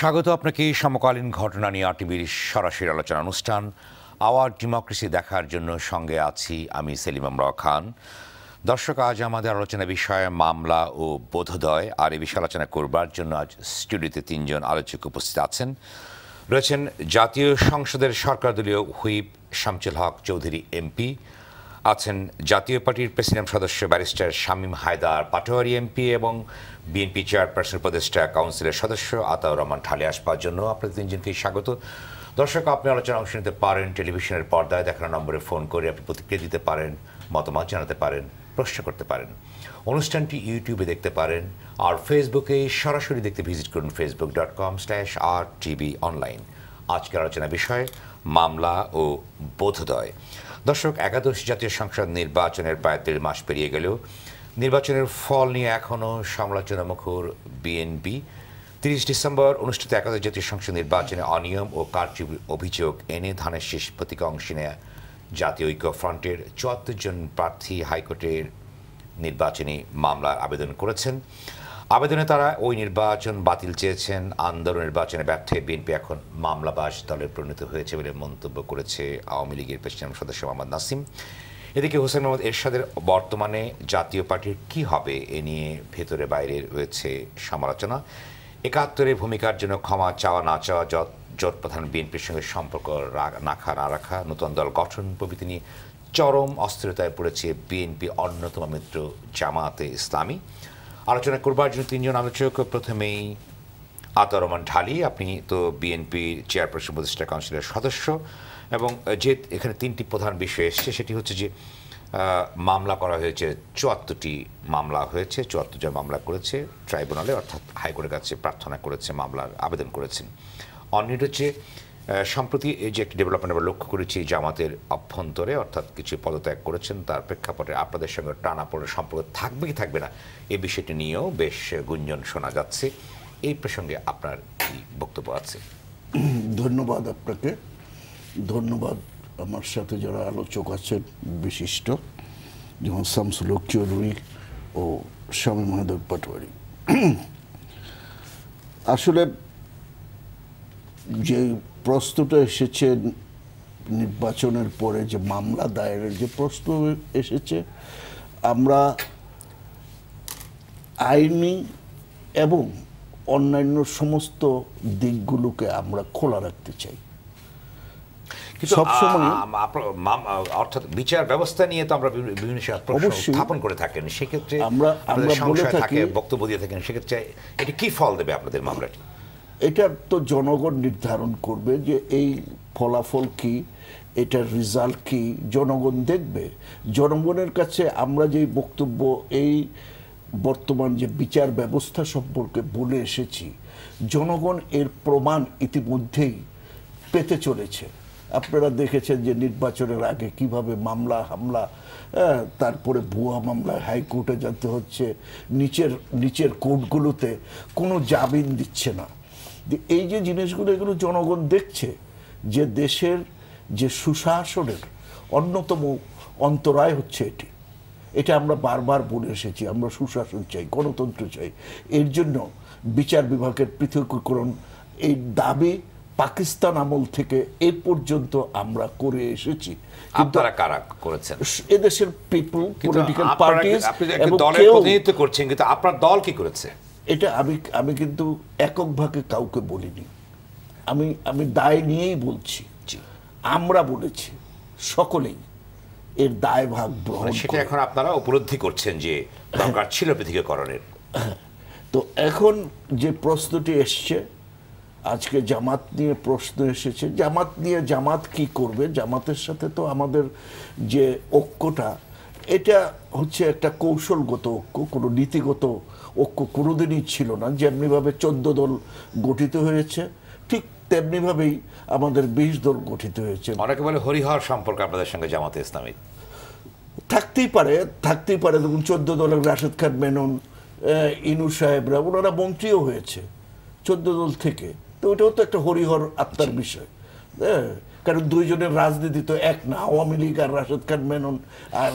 স্বাগত আপনাকে সমকালীন ঘটনা নিয়ে আরটিভির সরাসরি আলোচনা অনুষ্ঠান আওয়ার ডেমোক্রেসি দেখার জন্য সঙ্গে আছি আমি সেলিম আমরাও খান। দর্শক, আজ আমাদের আলোচনা বিষয়ে মামলা ও বোধোদয়, আর এই বিষয়ে আলোচনা করবার জন্য আজ স্টুডিওতে তিনজন আলোচক উপস্থিত আছেন। রয়েছেন জাতীয় সংসদের সরকারদলীয় হুইপ শামসুল হক চৌধুরী এমপি, আছেন জাতীয় পার্টির প্রেসিডেন্ট সদস্য ব্যারিস্টার শামীম হায়দার পাটোয়ারি এমপি এবং বিএনপি চেয়ারপারসন উপদেষ্টা কাউন্সিলের সদস্য আতাউর রহমান ঢালী। আসবার জন্য আপনাদের তিনজনকেই স্বাগত। দর্শক, আপনি আলোচনা অংশ নিতে পারেন টেলিভিশনের পর্দায় দেখানো নম্বরে ফোন করে আপনি প্রতিক্রিয়া দিতে পারেন, মতামত জানাতে পারেন, প্রশ্ন করতে পারেন। অনুষ্ঠানটি ইউটিউবে দেখতে পারেন, আর ফেসবুকে সরাসরি দেখতে ভিজিট করুন facebook.com/rtv online। আজকের আলোচনা বিষয় মামলা ও বোধোদয়। দর্শক, একাদশ জাতীয় সংসদ নির্বাচনের প্রায় 1.5 মাস পেরিয়ে গেলেও নির্বাচনের ফল নিয়ে এখনও সমালোচনা মুখর বিএনপি। 30 ডিসেম্বর অনুষ্ঠিত একাদশ জাতীয় সংসদ নির্বাচনে অনিয়ম ও কারচুপির অভিযোগ এনে ধানের শীষ প্রতীকে অংশ নেয়া জাতীয় ঐক্য ফ্রন্টের 74 জন প্রার্থী হাইকোর্টের নির্বাচনী মামলার আবেদন করেছেন। আবেদনে তারা ওই নির্বাচন বাতিল চেয়েছেন। আন্দোলন নির্বাচনে ব্যর্থ হয়ে বিএনপি এখন মামলাবাজ দলে পরিণত হয়েছে বলে মন্তব্য করেছে আওয়ামী লীগের প্রেসিডেন্ট সদস্য মোহাম্মদ নাসিম। এদিকে হোসেন মোহাম্মদ এরশাদের বর্তমানে জাতীয় পার্টির কি হবে এ নিয়ে ভেতরে বাইরে রয়েছে সমালোচনা। 71-এর ভূমিকার জন্য ক্ষমা চাওয়া না চাওয়া, জোট প্রধান বিএনপির সঙ্গে সম্পর্ক না রাখা, নতুন দল গঠন প্রভৃতি নিয়ে চরম অস্থিরতায় পড়েছে বিএনপি অন্যতম মিত্র জামায়াতে ইসলামী। আলোচনা করবার জন্য তিনজন আলোচক। প্রথমেই আতাউর রহমান ঢালী, আপনি তো বিএনপি চেয়ারপারসন উপদেষ্টা কাউন্সিলের সদস্য, এবং যে এখানে 3টি প্রধান বিষয় এসছে সেটি হচ্ছে যে মামলা করা হয়েছে, 74টি মামলা হয়েছে, 74 জন মামলা করেছে ট্রাইব্যুনালে, অর্থাৎ হাইকোর্টের কাছে প্রার্থনা করেছে, মামলার আবেদন করেছেন। অন্যটি হচ্ছে সম্প্রতি এই যে একটি ডেভেলপমেন্ট আমরা লক্ষ্য করেছি জামাতের অভ্যন্তরে, অর্থাৎ কিছু পদত্যাগ করেছেন, তার প্রেক্ষাপটে আপনাদের সঙ্গে টানাপোড়েন সম্পর্ক থাকবে কি থাকবে না এই বিষয়টি নিয়েও বেশ গুঞ্জন শোনা যাচ্ছে। এই প্রসঙ্গে আপনার কি বক্তব্য আছে? ধন্যবাদ আপনাকে, ধন্যবাদ আমার সাথে যারা আলোচক আছেন বিশিষ্ট, যেমন শামসুল হক চৌধুরী ও শামীম হায়দার পাটোয়ারি। আসলে যে প্রশ্নটা এসেছে নির্বাচনের পরে যে মামলা দায়েরের যে প্রশ্ন এসেছে, আমরা আইনি এবং অন্যান্য সমস্ত দিকগুলোকে আমরা খোলা রাখতে চাই। সবসময় অর্থাৎ বিচার ব্যবস্থা নিয়ে তো আমরা বিভিন্ন প্রশ্ন স্থাপন করে থাকেন, সেক্ষেত্রে আমরা বলে থাকি, বক্তব্য দিয়ে থাকেন, সেক্ষেত্রে এটা কি ফল দেবে আপনাদের মামলাটি? এটা তো জনগণ নির্ধারণ করবে যে এই ফলাফল কি, এটার রেজাল্ট কি, জনগণ দেখবে। জনগণের কাছে আমরা যে বক্তব্য এই বর্তমান যে বিচার ব্যবস্থা সম্পর্কে বলে এসেছি, জনগণ এর প্রমাণ ইতিমধ্যেই পেতে চলেছে। আপনারা দেখেছেন যে নির্বাচনের আগে কিভাবে মামলা হামলা, তারপরে ভুয়া মামলায় হাইকোর্টে যেতে হচ্ছে, নিচের কোর্টগুলোতে কোনো জামিন দিচ্ছে না। এই যে জিনিসগুলো, এগুলো জনগণ দেখছে যে দেশের যে সুশাসনের অন্যতম অন্তরায় হচ্ছে এটি। এটা আমরা বারবার বলে এসেছি, আমরা সুশাসন চাই, গণতন্ত্র চাই। এর জন্য বিচার বিভাগের পৃথকীকরণ, এই দাবি পাকিস্তান আমল থেকে এ পর্যন্ত আমরা করে এসেছি। আপনারা কারা করেছেন? এদেশের পিপল, পলিটিক্যাল পার্টিজ, এবং দলের প্রতিনিধিত্ব করছেন, কিন্তু আপনার দল কি করেছে? এটা আমি কিন্তু এককভাবে কাউকে বলিনি, আমি দায় নিয়েই বলছি। আমরা বলেছি সকলেই এর দায় ভাগ গ্রহণ। সেটা এখন আপনারা উপলব্ধি করছেন যে দরকার ছিল পৃথকীকরণের। তো এখন যে প্রশ্নটি এসছে আজকে, জামাত নিয়ে প্রশ্ন এসেছে, জামাত নিয়ে জামাত কি করবে? জামাতের সাথে তো আমাদের যে ঐক্যটা, এটা হচ্ছে একটা কৌশলগত ঐক্য, কোনো নীতিগত ঐক্য কোনোদিনই ছিল না। যেমনিভাবে 14 দল গঠিত হয়েছে, ঠিক তেমনিভাবেই আমাদের 20 দল গঠিত হয়েছে। অনেকে বলে হরিহর সম্পর্ক আপনাদের সঙ্গে জামাতে ইসলামী থাকতেই পারে। দেখুন 14 দলের রাশেদ খান মেনন, ইনু সাহেবরা, ওনারা মন্ত্রীও হয়েছে 14 দল থেকে। তো ওটাও তো একটা হরিহর আত্মার বিষয়, কারণ দুইজনের রাজনীতি তো এক না। আওয়ামী লীগ আর রাশেদ খান মেনন আর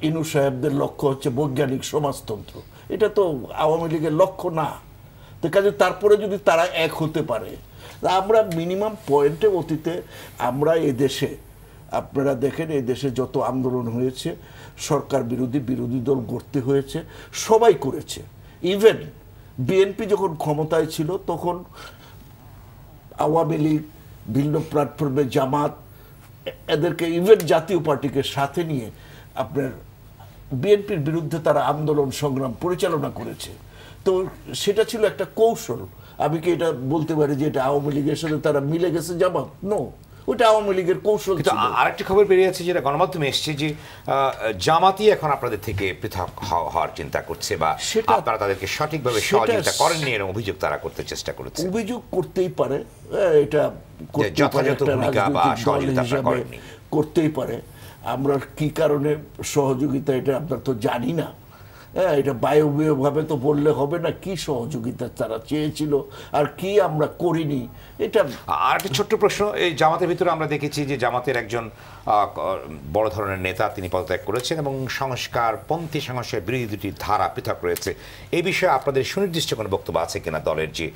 ইনু সাহেবদের লক্ষ্য হচ্ছে বৈজ্ঞানিক সমাজতন্ত্র, এটা তো আওয়ামী লীগের লক্ষ্য না। তো কাজে তারপরে যদি তারা এক হতে পারে, আমরা মিনিমাম পয়েন্টে অতীতে আমরা এদেশে আপনারা দেখেন এই দেশে যত আন্দোলন হয়েছে, সরকার বিরোধী দল গড়তে হয়েছে, সবাই করেছে। ইভেন বিএনপি যখন ক্ষমতায় ছিল তখন আওয়ামী লীগ, ভিন্ন প্ল্যাটফর্মে জামাত, এদেরকে ইভেন জাতীয় পার্টিকে সাথে নিয়ে আপনার বিএনপির বিরুদ্ধে তারা আন্দোলন সংগ্রাম পরিচালনা করেছে। তো সেটা ছিল একটা কৌশল। আমি কি এটা বলতে পারি যে এটা আওয়ামী লীগের সাথে তারা মিলে গেছে জামাত? নো, ওটা আওয়ামী লীগের কৌশল ছিল। আরেকটি খবর বেরিয়ে আছে যেটা গণমাধ্যমে এসছে যে জামাতই এখন আপনাদের থেকে পৃথক হওয়ার চিন্তা করছে, বা আপনারা তাদেরকে সঠিকভাবে সহযোগিতা করেননি এরকম অভিযোগ তারা করতে চেষ্টা করেছে। অভিযোগ করতেই পারে, এটা যথাযথ ভূমিকা বা সহযোগিতা করেননি, করতেই পারে। আমরা কি কারণে সহযোগিতা এটা আমরা তো জানি না। এটা বায়বীয়ভাবে তো বললে হবে না কি সহযোগিতা তারা চেয়েছিল আর কি আমরা করিনি। এটা আর একটা ছোট্ট প্রশ্ন, এই জামাতের ভিতরে আমরা দেখেছি যে জামাতের একজন বড় ধরনের নেতা তিনি পদত্যাগ করেছেন এবং সংস্কারপন্থী সংস্কার বিরোধী দুটি ধারা পৃথক রয়েছে। এই বিষয়ে আপনাদের সুনির্দিষ্ট কোনো বক্তব্য আছে কিনা দলের যে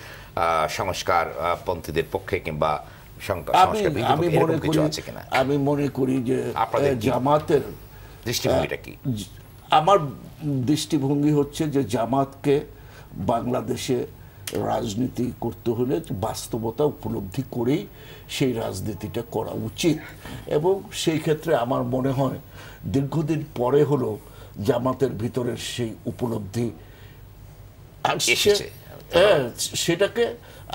সংস্কারপন্থীদের পক্ষে কিংবা আমি মনে করি যে জামাতের দৃষ্টিভঙ্গিটা কি? আমার দৃষ্টিভঙ্গি হচ্ছে যে জামাতকে বাংলাদেশে রাজনীতি করতে হলে বাস্তবতা উপলব্ধি করেই সেই রাজনীতিটা করা উচিত, এবং সেই ক্ষেত্রে আমার মনে হয় দীর্ঘদিন পরে হলো জামাতের ভিতরের সেই উপলব্ধি আসছে। সেটাকে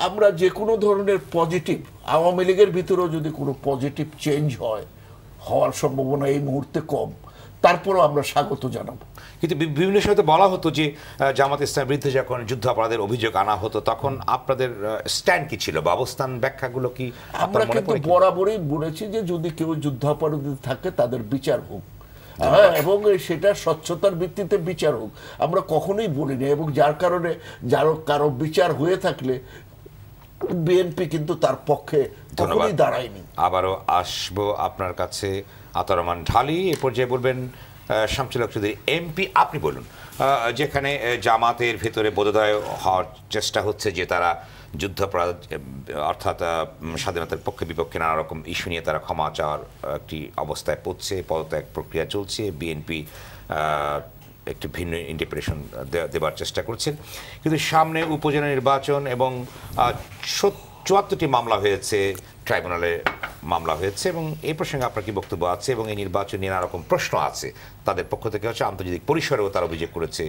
আমরা যে কোনো ধরনের পজিটিভ, আওয়ামী লীগের ভিতরেও যদি কোনো পজিটিভ চেঞ্জ হওয়ার সম্ভাবনা এই মুহূর্তে কম, তারপরও আমরা স্বাগত জানাবো। কিন্তু বিভিন্ন সময় তো বলা হতো যে জামাত ইসলামের বিরুদ্ধে যখন যুদ্ধাপরাধের অভিযোগ আনা হতো তখন আপনাদের স্ট্যান্ড কি ছিল বা অবস্থান ব্যাখ্যাগুলো কি? আমরা কিন্তু বরাবরই বলেছি যে যদি কেউ যুদ্ধাপরাধী থাকে তাদের বিচার হোক, এবং সেটা স্বচ্ছতার ভিত্তিতে বিচার হোক, আমরা কখনোই বলিনি। এবং যার কারণে কারো বিচার হয়ে থাকলে বিএনপি কিন্তু তার পক্ষে কখনোই দাঁড়ায়নি। আবারও আসবো আপনার কাছে আতাউর রহমান ঢালী। এ পর্যায়ে বলবেন শামসুল হক চৌধুরী এমপি, আপনি বলুন, যেখানে জামাতের ভেতরে বোধোদয় হওয়ার চেষ্টা হচ্ছে যে তারা যুদ্ধাপরাধ অর্থাৎ স্বাধীনতার পক্ষে বিপক্ষে নানা রকম ইস্যু নিয়ে তারা ক্ষমা চাওয়ার একটি অবস্থায় পড়ছে, পদত্যাগ প্রক্রিয়া চলছে, বিএনপি একটি ভিন্ন ইন্টারপ্রিটেশন দেবার চেষ্টা করছেন, কিন্তু সামনে উপজেলা নির্বাচন এবং ৭৪টি মামলা হয়েছে, ট্রাইব্যুনালে মামলা হয়েছে, এবং এই প্রসঙ্গে আপনার কি বক্তব্য আছে? এবং এই নির্বাচন নিয়ে নানা রকম প্রশ্ন আছে, তাদের পক্ষ থেকে হচ্ছে আন্তর্জাতিক পরিসরেও তারা অভিযোগ করেছে,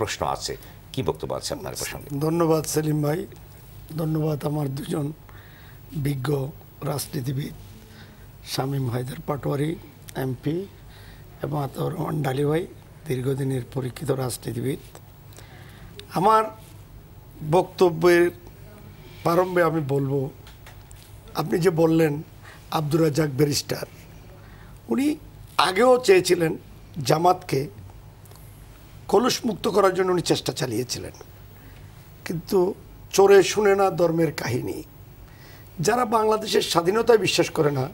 প্রশ্ন আছে, কি বক্তব্য আছে আপনার প্রসঙ্গে? ধন্যবাদ সেলিম ভাই, ধন্যবাদ আমার দুজন বিজ্ঞ রাজনীতিবিদ শামীম হায়দার পাটোয়ারি এমপি এবং আতাউর রহমান ঢালী ভাই দীর্ঘদিনের পরীক্ষিত রাজনীতিবিদ। আমার বক্তব্যের প্রারম্ভে আমি বলবো, আপনি যে বললেন আব্দুর রাজ্জাক ব্যারিস্টার, উনি আগেও চেয়েছিলেন জামাতকে কলুষমুক্ত করার জন্য উনি চেষ্টা চালিয়েছিলেন, কিন্তু চোরে শুনে না ধর্মের কাহিনী। যারা বাংলাদেশের স্বাধীনতায় বিশ্বাস করে না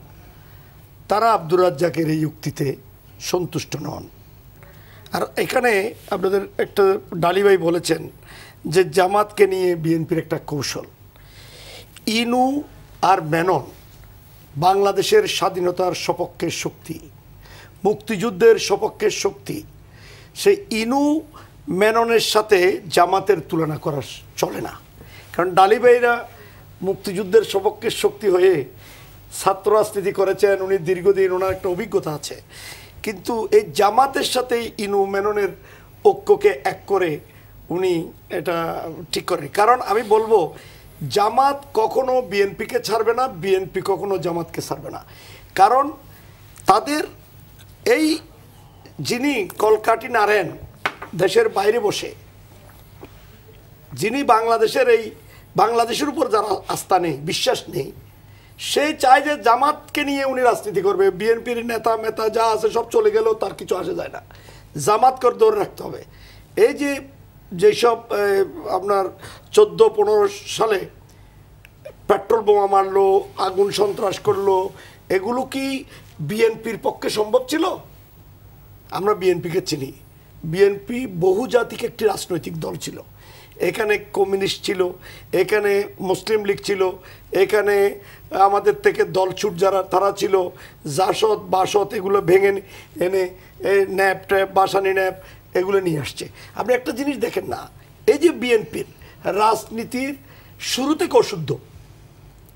তারা আব্দুর রাজ্জাকের এই যুক্তিতে সন্তুষ্ট নন। আর এখানে আপনাদের একটা ঢালী ভাই বলেছেন যে জামাতকে নিয়ে বিএনপির একটা কৌশল। ইনু আর মেনন বাংলাদেশের স্বাধীনতার সপক্ষের শক্তি, মুক্তিযুদ্ধের সপক্ষের শক্তি। সেই ইনু মেননের সাথে জামাতের তুলনা করা চলে না, কারণ ঢালী ভাইরা মুক্তিযুদ্ধের সপক্ষের শক্তি হয়ে ছাত্র রাজনীতি করেছেন, উনি দীর্ঘদিন, ওনার একটা অভিজ্ঞতা আছে। কিন্তু এই জামাতের সাথে ইনু মেননের ঐক্যকে এক করে উনি এটা ঠিক করেন। কারণ আমি বলবো জামাত কখনো বিএনপিকে ছাড়বে না, বিএনপি কখনো জামাতকে ছাড়বে না। কারণ তাদের এই যিনি কলকাঠি নাড়েন দেশের বাইরে বসে, যিনি বাংলাদেশের উপর যারা আস্থা নেই, বিশ্বাস নেই, সেই চায় যে জামাতকে নিয়ে উনি রাজনীতি করবে। বিএনপির নেতা মেতা যা আছে সব চলে গেলেও তার কিছু আসে যায় না, জামাতকে ধরে রাখতে হবে। এই যেসব আপনার 14-15 সালে পেট্রোল বোমা মারলো, আগুন সন্ত্রাস করলো, এগুলো কি বিএনপির পক্ষে সম্ভব ছিল? আমরা বিএনপিকে চিনি, বিএনপি বহুজাতিক একটি রাজনৈতিক দল ছিল। এখানে কমিউনিস্ট ছিল, এখানে মুসলিম লীগ ছিল, এখানে আমাদের থেকে দলছুট যারা তারা ছিল, জাসদ বাসদ এগুলো ভেঙে এনে ন্যাপ ট্যাপ বাসানি ন্যাপ এগুলো নিয়ে আসছে। আপনি একটা জিনিস দেখেন না, এই যে বিএনপির রাজনীতির শুরু থেকে অশুদ্ধ,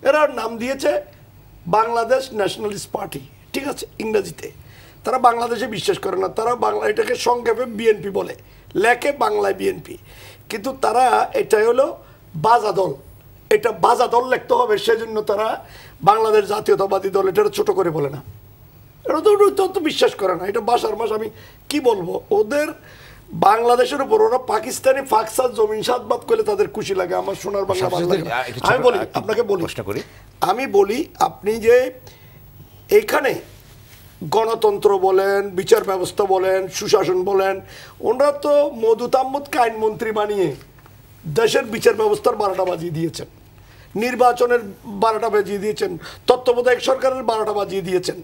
এরা নাম দিয়েছে বাংলাদেশ ন্যাশনালিস্ট পার্টি, ঠিক আছে, ইংরেজিতে। তারা বাংলাদেশে বিশ্বাস করে না, তারা বাংলা এটাকে সংক্ষেপে বিএনপি বলে, লেখে বাংলায় বিএনপি, কিন্তু তারা এটা হলো বাজা দল, এটা বাজা দল লিখতে হবে, সেজন্য তারা বাংলাদেশ জাতীয়তাবাদী দল এটা ছোট করে বলে না, এটা তো বিশ্বাস করে না, এটা বাসার মাস। আমি কি বলবো, ওদের বাংলাদেশের উপর ওরা পাকিস্তানি ফাকসাদ জমিন সাদবাদ করলে তাদের খুশি লাগে, আমার সোনার বাংলা ভালো লাগে। আমি বলি আপনাকে আমি বলি আপনি যে এইখানে গণতন্ত্র বলেন, বিচার ব্যবস্থা বলেন, সুশাসন বলেন, ওনারা তো মধু তাম্মুদকে আইনমন্ত্রী বানিয়ে দেশের বিচার ব্যবস্থার 12টা বাজিয়ে দিয়েছেন, নির্বাচনের 12টা বাজিয়ে দিয়েছেন, তত্ত্বাবধায়ক সরকারের 12টা বাজিয়ে দিয়েছেন।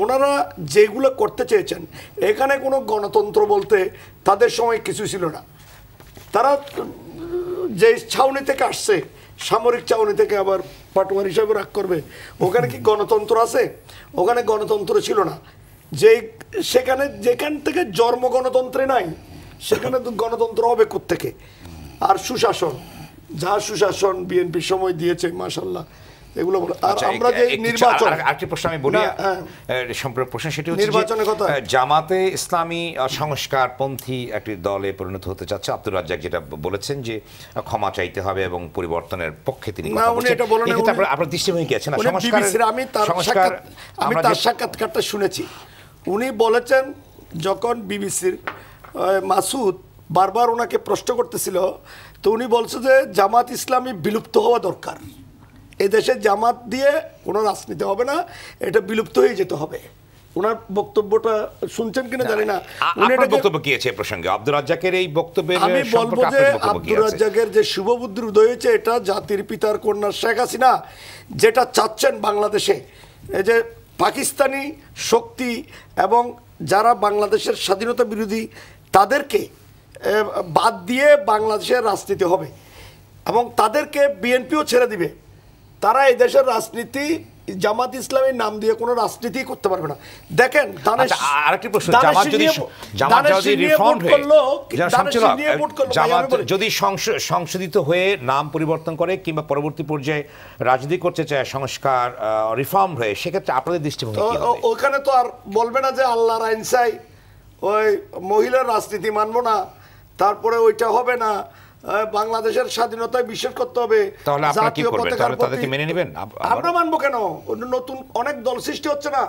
ওনারা যেগুলো করতে চেয়েছেন, এখানে কোনো গণতন্ত্র বলতে তাদের সময় কিছু ছিল না। তারা যে ছাউনি থেকে আসছে, সামরিক ছাউনি থেকে আবার পাটোয়ার হিসাবে রাগ করবে, ওখানে কি গণতন্ত্র আছে? ওখানে গণতন্ত্র ছিল না। সেখানে যেখান থেকে জন্ম গণতন্ত্রে নাই, সেখানে তো গণতন্ত্র হবে কোত্থেকে? আর সুশাসন, যা সুশাসন বিএনপি সময় দিয়েছে মাশাআল্লাহ, এগুলো বলে। আর আমরা যে নির্বাচন, আরেকটি প্রশ্ন আমি বলি, সম্পর্ক প্রশ্ন, সেটি হচ্ছে নির্বাচনের কথা। জামাতে ইসলামী সংস্কারপন্থী একটি দলে পরিণত হতে যাচ্ছে, আব্দুর রাজ্জাক যেটা বলেছেন যে ক্ষমা চাইতে হবে এবং পরিবর্তনের পক্ষে তিনি কথা বলছেন। আপনার দৃষ্টিভঙ্গি কি আছে? না, আমি তার সাক্ষাৎকারটা শুনেছি, উনি বলেছেন যখন বিবিসির মাসুদ বারবার ওনাকে প্রশ্ন করতেছিল, তো উনি বলছে যে জামাত ইসলামী বিলুপ্ত হওয়া দরকার, এদেশে জামাত দিয়ে কোনো রাজনীতি হবে না, এটা বিলুপ্ত হয়ে যেতে হবে। ওনার বক্তব্যটা শুনছেন কিনা জানি না। আপনার বক্তব্য কি আছে প্রসঙ্গে? আব্দুর রাজ্জাকের এই বক্তব্যের আমি বলবো যে আব্দুর রাজ্জাকের যে শুভবুদ্ধির উদয় হয়েছে, এটা জাতির পিতার কন্যা শেখ হাসিনা যেটা চাচ্ছেন বাংলাদেশে, এই যে পাকিস্তানি শক্তি এবং যারা বাংলাদেশের স্বাধীনতা বিরোধী তাদেরকে বাদ দিয়ে বাংলাদেশের রাজনীতি হবে এবং তাদেরকে বিএনপিও ছেড়ে দিবে। তারা এই দেশের রাজনীতি জামাত ইসলামের নাম দিয়ে কোনো রাজনীতি করতে পারবে না। দেখেন, আরেকটি প্রশ্ন, যদি সংশোধিত হয়ে নাম পরিবর্তন করে কিংবা পরবর্তী পর্যায়ে রাজনীতি করতে চায় সংস্কার রিফর্ম হয়ে, সেক্ষেত্রে আপনাদের দৃষ্টিভঙ্গি কি হবে? ওখানে তো আর বলবে না যে আল্লাহর আইন চাই, ওই মহিলার রাজনীতি মানবো না, তারপরে ওইটা হবে না, বাংলাদেশের স্বাধীনতায় বিশ্বাস করতে হবে, আমরা মানবো কেন? নতুন অনেক দল সৃষ্টি হচ্ছে না,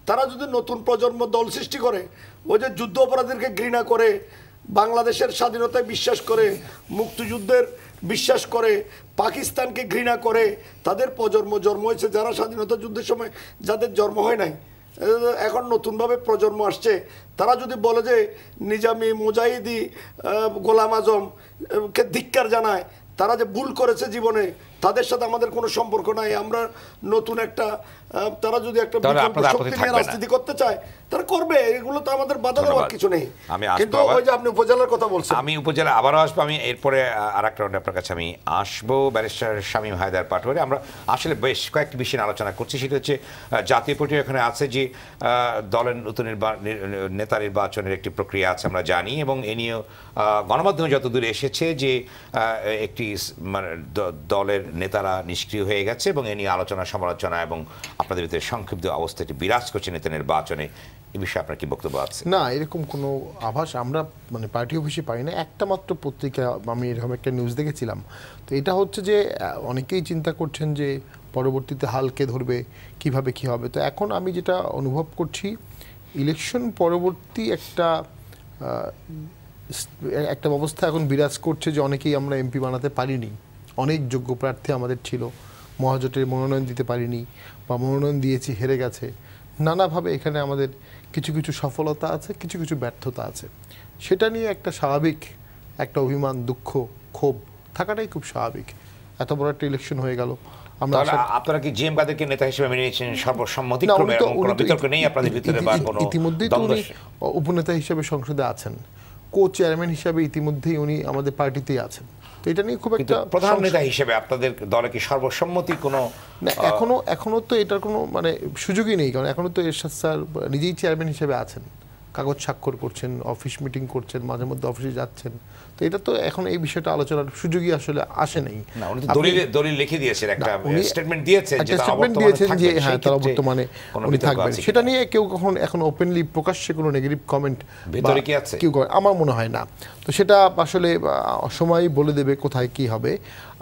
তারা যদি নতুন প্রজন্ম দল সৃষ্টি করে, ওই যে যুদ্ধ অপরাধীদেরকে ঘৃণা করে, বাংলাদেশের স্বাধীনতায় বিশ্বাস করে, মুক্তিযুদ্ধের বিশ্বাস করে, পাকিস্তানকে ঘৃণা করে, তাদের প্রজন্ম জন্ম হয়েছে, যারা স্বাধীনতা যুদ্ধের সময় যাদের জন্ম হয় নাই, এখন নতুনভাবে প্রজন্ম আসছে, তারা যদি বলে যে নিজামী মুজাহিদি গোলাম আজমকে ধিক্কার জানায়, তারা যে ভুল করেছে জীবনে, তাদের সাথে আমাদের কোনো সম্পর্ক নাই, আমরা নতুন একটা, তারা যদি একটা শক্তি নিয়ে রাজনীতি করতে চায় তারা করবে, এগুলো তো আমাদের বাধা দেওয়ার কিছু নেই। কিন্তু ওই যে আপনি উপজেলার কথা বলছেন, আমি উপজেলা আবারও আসবো, আমি এরপরে আর একটা রাউন্ডে আপনার কাছে আমি আসবো। ব্যারিস্টার শামীম হায়দার পাটোয়ারি, আমরা আসলে বেশ কয়েকটি বিষয় আলোচনা করছি, সেটা হচ্ছে জাতীয় পার্টি এখানে আছে যে দলের নতুন নেতা নির্বাচনের একটি প্রক্রিয়া আছে আমরা জানি, এবং এ নিয়েও গণমাধ্যমে যত দূরে এসেছে যে একটি মানে দলের নেতারা নিষ্ক্রিয় হয়ে গেছে এবং এ নিয়ে আলোচনা সমালোচনা এবং আপনাদের ভিতরে সংক্ষিপ্ত অবস্থাটি বিরাজ করছে নেতা নির্বাচনে। এই বিষয়ে আপনার কি বক্তব্য আছে? না, এরকম কোনো আভাস আমরা মানে পার্টি অফিসে পাই না। একটা মাত্র পত্রিকা আমি এরকম একটা নিউজ দেখেছিলাম। তো এটা হচ্ছে যে অনেকেই চিন্তা করছেন যে পরবর্তীতে হালকে ধরবে, কিভাবে কি হবে। তো এখন আমি যেটা অনুভব করছি, ইলেকশন পরবর্তী একটা অবস্থা এখন বিরাজ করছে যে অনেকেই আমরা এমপি বানাতে পারিনি, অনেক যোগ্য প্রার্থী আমাদের ছিল, মহাজোটের মনোনয়ন দিতে পারিনি বা মনোনয়ন দিয়েছি হেরে গেছে। নানাভাবে এখানে আমাদের কিছু কিছু সফলতা আছে, কিছু কিছু ব্যর্থতা আছে। সেটা নিয়ে একটা স্বাভাবিক একটা অভিমান, দুঃখ, ক্ষোভ থাকাটাই খুব স্বাভাবিক। এত বড় একটা ইলেকশন হয়ে গেল। আপনারা কি জিএম কাদেরকে নেতা হিসেবে মেনে নিয়েছেন সর্বসম্মতিক্রমে? বিতর্ক নেই আপনাদের ভিতরে? ইতিমধ্যেই তো উনি উপনেতা হিসেবে সংসদে আছেন, কো চেয়ারম্যান হিসাবে ইতিমধ্যেই উনি আমাদের পার্টিতেই আছেন। তো এটা নিয়ে খুব কিন্তু একটা প্রধান নেতা হিসেবে আপনাদের দলে কি সর্বসম্মতি কোনো না, এখনো তো এটার কোনো মানে সুযোগই নেই, কারণ এখনো তো এরশাদ স্যার নিজেই চেয়ারম্যান হিসেবে আছেন, কাগজ স্বাক্ষর করছেন, অফিস মিটিং করছেন, মাঝে মধ্যে অফিসে যাচ্ছেন। তো এটা তো এখন এই বিষয়টা আলোচনার সুযোগই আসলে আসে নাই। না, উনি তো দলিল লিখে দিয়েছেন, একটা স্টেটমেন্ট দিয়েছেন যে হ্যাঁ তারা বর্তমানে উনি থাকবেন। সেটা নিয়ে কেউ কখন এখন ওপেনলি প্রকাশ্যে কোনো নেগেটিভ কমেন্ট ভিতরে কি আছে কেউ করে আমার মনে হয় না। তো সেটা আসলে সময়ই বলে দেবে কোথায় কি হবে।